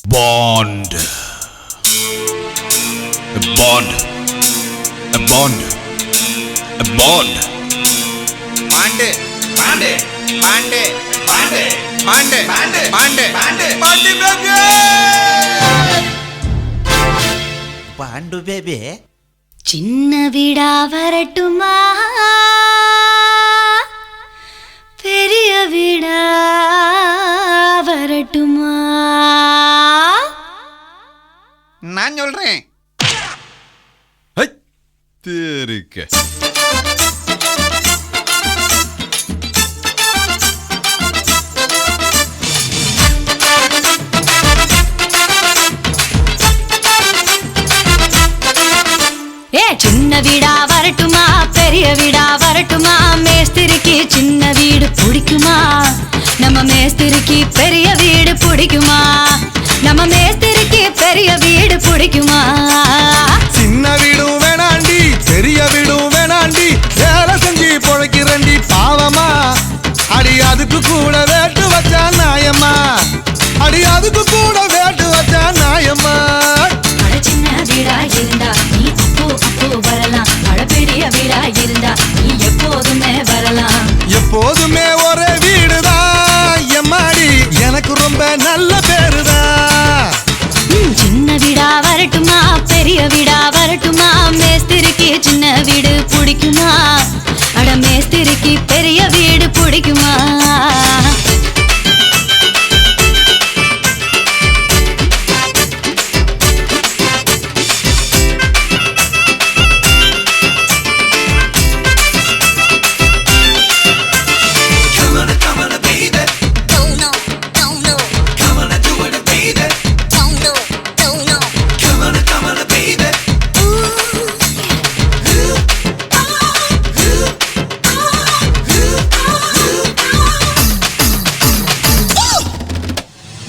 Bond. A bond. A bond. A bond.
Bond bond bond bond bond bond bond bond bond baby bond baby
சின்ன வீடா வரட்டுமா பெரிய வீடா வரட்டுமா
நான் சொல்றேன்
தெரிக்க
சின்ன வீடா வரட்டுமா பெரிய வீடா வரட்டுமா மேஸ்திரிக்கு சின்ன வீடு பிடிக்குமா நம்ம மேஸ்திரிக்கு பெரிய வீடு பிடிக்குமா நம்ம மேஸ்திரிக்கு பெரிய வீடு பிடிக்குமா
சின்ன வீடும் வேணாண்டி பெரிய வீடும் வேணாண்டி வேலை செஞ்சு பொழைக்கிறண்டி பாவமா அடி அதுக்கு கூட வேட்டு வச்சா நாயம்மா அடி அதுக்கு கூட வேட்டு வச்சா நாயம்மா
சின்ன வீடா இருந்தா நீ அப்போ வரலாம் பெரிய வீடா இருந்தா நீ எப்போதுமே வரலாம்
எப்போதுமே ஒரே வீடுதான் எம்மாடி எனக்கு ரொம்ப நல்ல பேருதான்
சின்ன வீடா வரட்டுமா பெரிய வீடா வரட்டுமா மேஸ்திரிக்கு சின்ன வீடு பிடிக்குமா அட மேஸ்திரிக்கு பெரிய வீடு பிடிக்குமா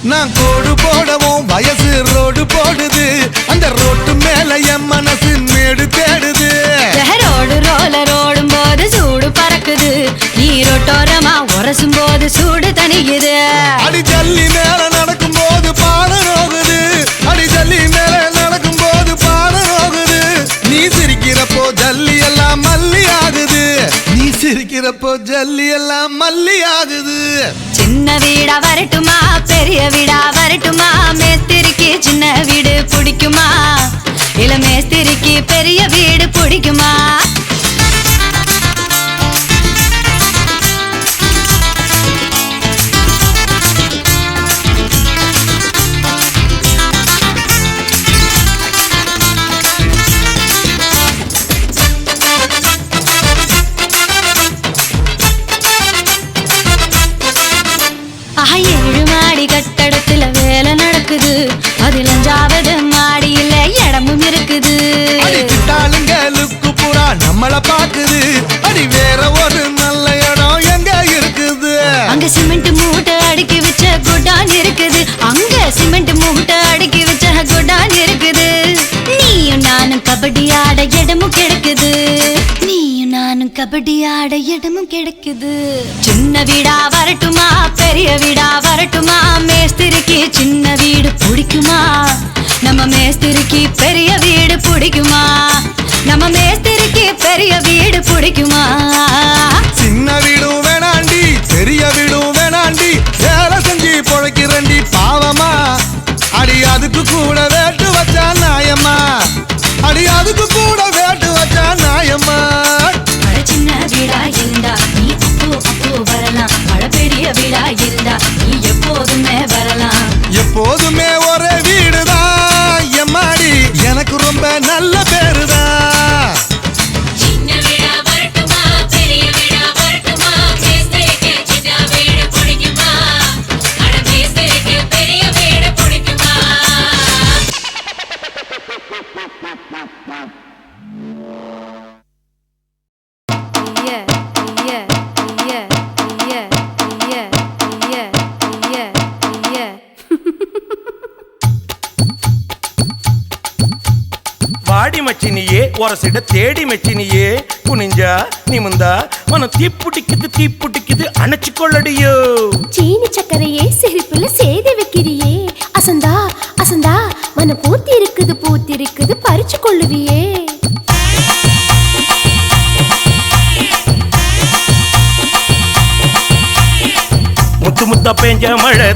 நான் கோடு போடவும் வயசு ரோடு போடுது அந்த ரோட்டு மேல என் மனசு மேடு தேடுது
ரோடு ரோலர் ஓடும் போது சூடு பறக்குது நீரோட்டோரமா உரசும் போது சூடு தணிக்குது
அடி ஜல்லி மேல நடக்கும் போது பாடம் நோகுது அடி ஜல்லி மேல நடக்கும் போது பாடம் நோகுது நீ சிரிக்கிறப்போ ஜல்லி எல்லாம் மல்லி ஆகுது நீ சிரிக்கிறப்போ ஜல்லி எல்லாம் மல்லி ஆகுது
சின்ன வீடா வரட்டுமா பெரிய வீடா வரட்டுமா மேஸ்திரிக்கு சின்ன வீடு பிடிக்குமா இல்ல மேஸ்திரிக்கு பெரிய வீடு பிடிக்குமா ஏழு மாடி கட்டடத்துல வேலை நடக்குது அதுல 5வது மாடியில இடமும் இருக்குது
லுக்கு பூரா நம்மள பாக்குது அடி வேற ஒரு நல்ல இடம் எங்க இருக்குது
அங்க சிமெண்ட் மூட்டை அடுக்கி வச்ச குடான் இருக்குது அங்க சிமெண்ட் மூட்டை அடுக்கி வச்ச குடான் இருக்குது நீயும் நானும் கபடி ஆட இடமும் கிடைக்குது நீயும் நானும் கபடி ஆட இடமும் கிடைக்குது சின்ன வீடா வரட்டுமா பெரிய வீடா வரட்டுமா மேஸ்திரிக்கு சின்ன வீடு பிடிக்குமா நம்ம மேஸ்திரிக்கு பெரிய வீடு பிடிக்குமா நம்ம மேஸ்திரிக்கு பெரிய வீடு பிடிக்குமா
சின்ன வீடும் வேணாண்டி பெரிய வீடும் வேணாண்டி வேலை செஞ்சு பொழைக்கிறண்டி பாவமா அடி அதுக்கு கூட வேட்டு வச்சா நாயம்மா அடி அதுக்கு கூட வேட்டு வச்சா நாயம்மா
சின்ன வீடா இருந்தா நீ அப்போ வரலாம் பெரிய வீடா இருந்தா நீ எப்போதுமே வரலாம்
எப்போதுமே ஒரே வீடுதான் எம்மாடி எனக்கு ரொம்ப நல்ல பேருதான்
சின்ன வீடா வரட்டுமா பெரிய வீடா வரட்டுமா மேஸ்திரிக்கு சின்ன வீடு பிடிக்குமா அட மேஸ்திரிக்கு பெரிய வீடு பிடிக்குமா
వాడి మచ్చినియే ఒరసిడ తేడి మెచ్చినియే కునింజా నిముందా మనం தீப்புட்டிக்குது அணைச்சுக்கொள்ளடியோ
சீனி சக்கரையே சிரிப்புல சேதி வைக்கிறியே அசந்தா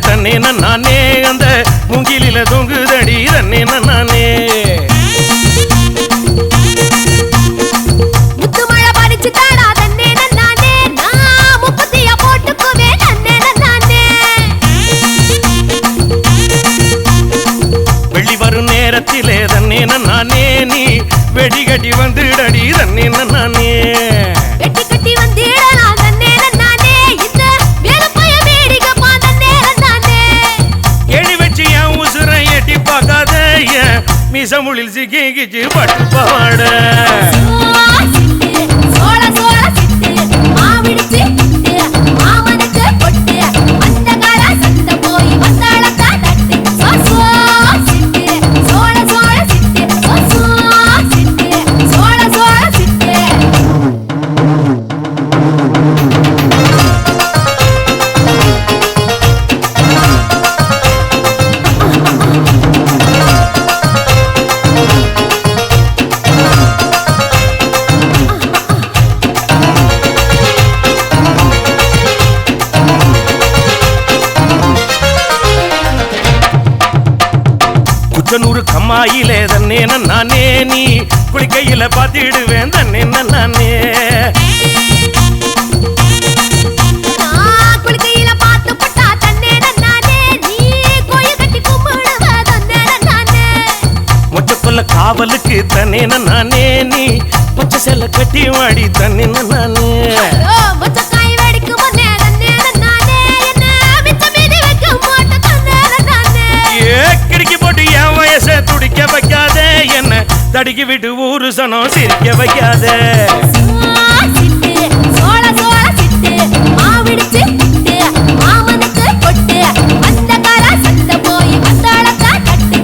தன்னே நானே அந்த மூங்கிலில தொங்குதடி தன்னே நானே
முத்துமழை பறிச்சு தாடா தன்னே நானே நான் முப்பத்தியா போட்டுக்குவே தன்னே நானே
வெள்ளி வரும் நேரத்திலே தன்னே நானே நீ வெடிகட்டி வந்துடடி தன்னே நானே
வெட்டி கட்டி வந்திடலாம் தன்னே நானே இந்த வேலப்பைய வேடிக்கப்பா தன்னே நானே
எடி வச்சு என் உசுரை எட்டி பார்க்காத என் மிசமுளில் சிக்கிச்சு பட்டு பாட
சோள சோள சிட்டு மாவிடுச்சு மாமனுக்கு பொட்டு அந்த கால சத்த போய் வந்தாளக்கா தட்டு சோ சிட்டு சோள சோள சிட்டு சோ சிட்டு சோள சோள சிட்டு
குச்சனூறு கம்மாயிலே தன்னே நானே நீ குளிக்கையில பாத்திடுவேன் தன்னே நானே
குளிக்கையில பாத்து பட்டா தன்னே நானே நீ கோயில் கட்டி கும்பிடுவ தன்னே நானே
மொச்சக்குள்ள காவலுக்கு தன்னே நானே நீ பச்சை செல்ல கட்டி வாடி தன்னே நானே
மொச்சக்காய் வெடிக்கும் முன்னே தன்னே நானே என்ன மிச்ச மீதி வைக்க மாட்ட தன்னே நானே
ஏ கிடுக்கி போட்டு என் வயசை துடிக்க வைக்காதே என்ன தடுக்கி விட்டு ஊரு சனம் சிரிக்க வைக்காதே
சிட்டு சோள சோள சிட்டு மாவிடுச்சு மாமனுக்கு பொட்டு அந்த கால சத்த போய் வந்தாளக்கா தட்டு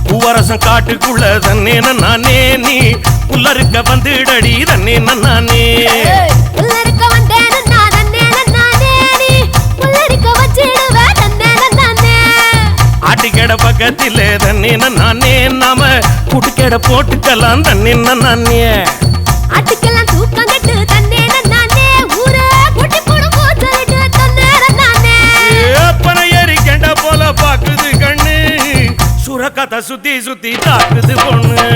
பூவரசம் காட்டுக்குள்ள தன்னே நானே நீ புல்லறுக்க வந்துடடி தன்னே நானே
புல்லறுக்க வந்தேன் நான் தன்னே நானே நீ புல்லறுக்க வச்சிடுவ தன்னே நானே
ஆட்டுக்கடை பக்கத்திலே தன்னே நானே நாம கூட்டுக்கடை போட்டுக்கலாம் தன்னே நானே
ஆட்டுக்கெல்லாம் தூக்கம் கட்டு தன்னே நானே ஊர கூட்டி போடும் போச்சலிட்டு தன்னே நானே
ஏப்பன ஏறி கெண்ட போல பாக்குது கண்ணு சுரக்கத்தை சுத்தி சுத்தி தாக்குது பொண்ணு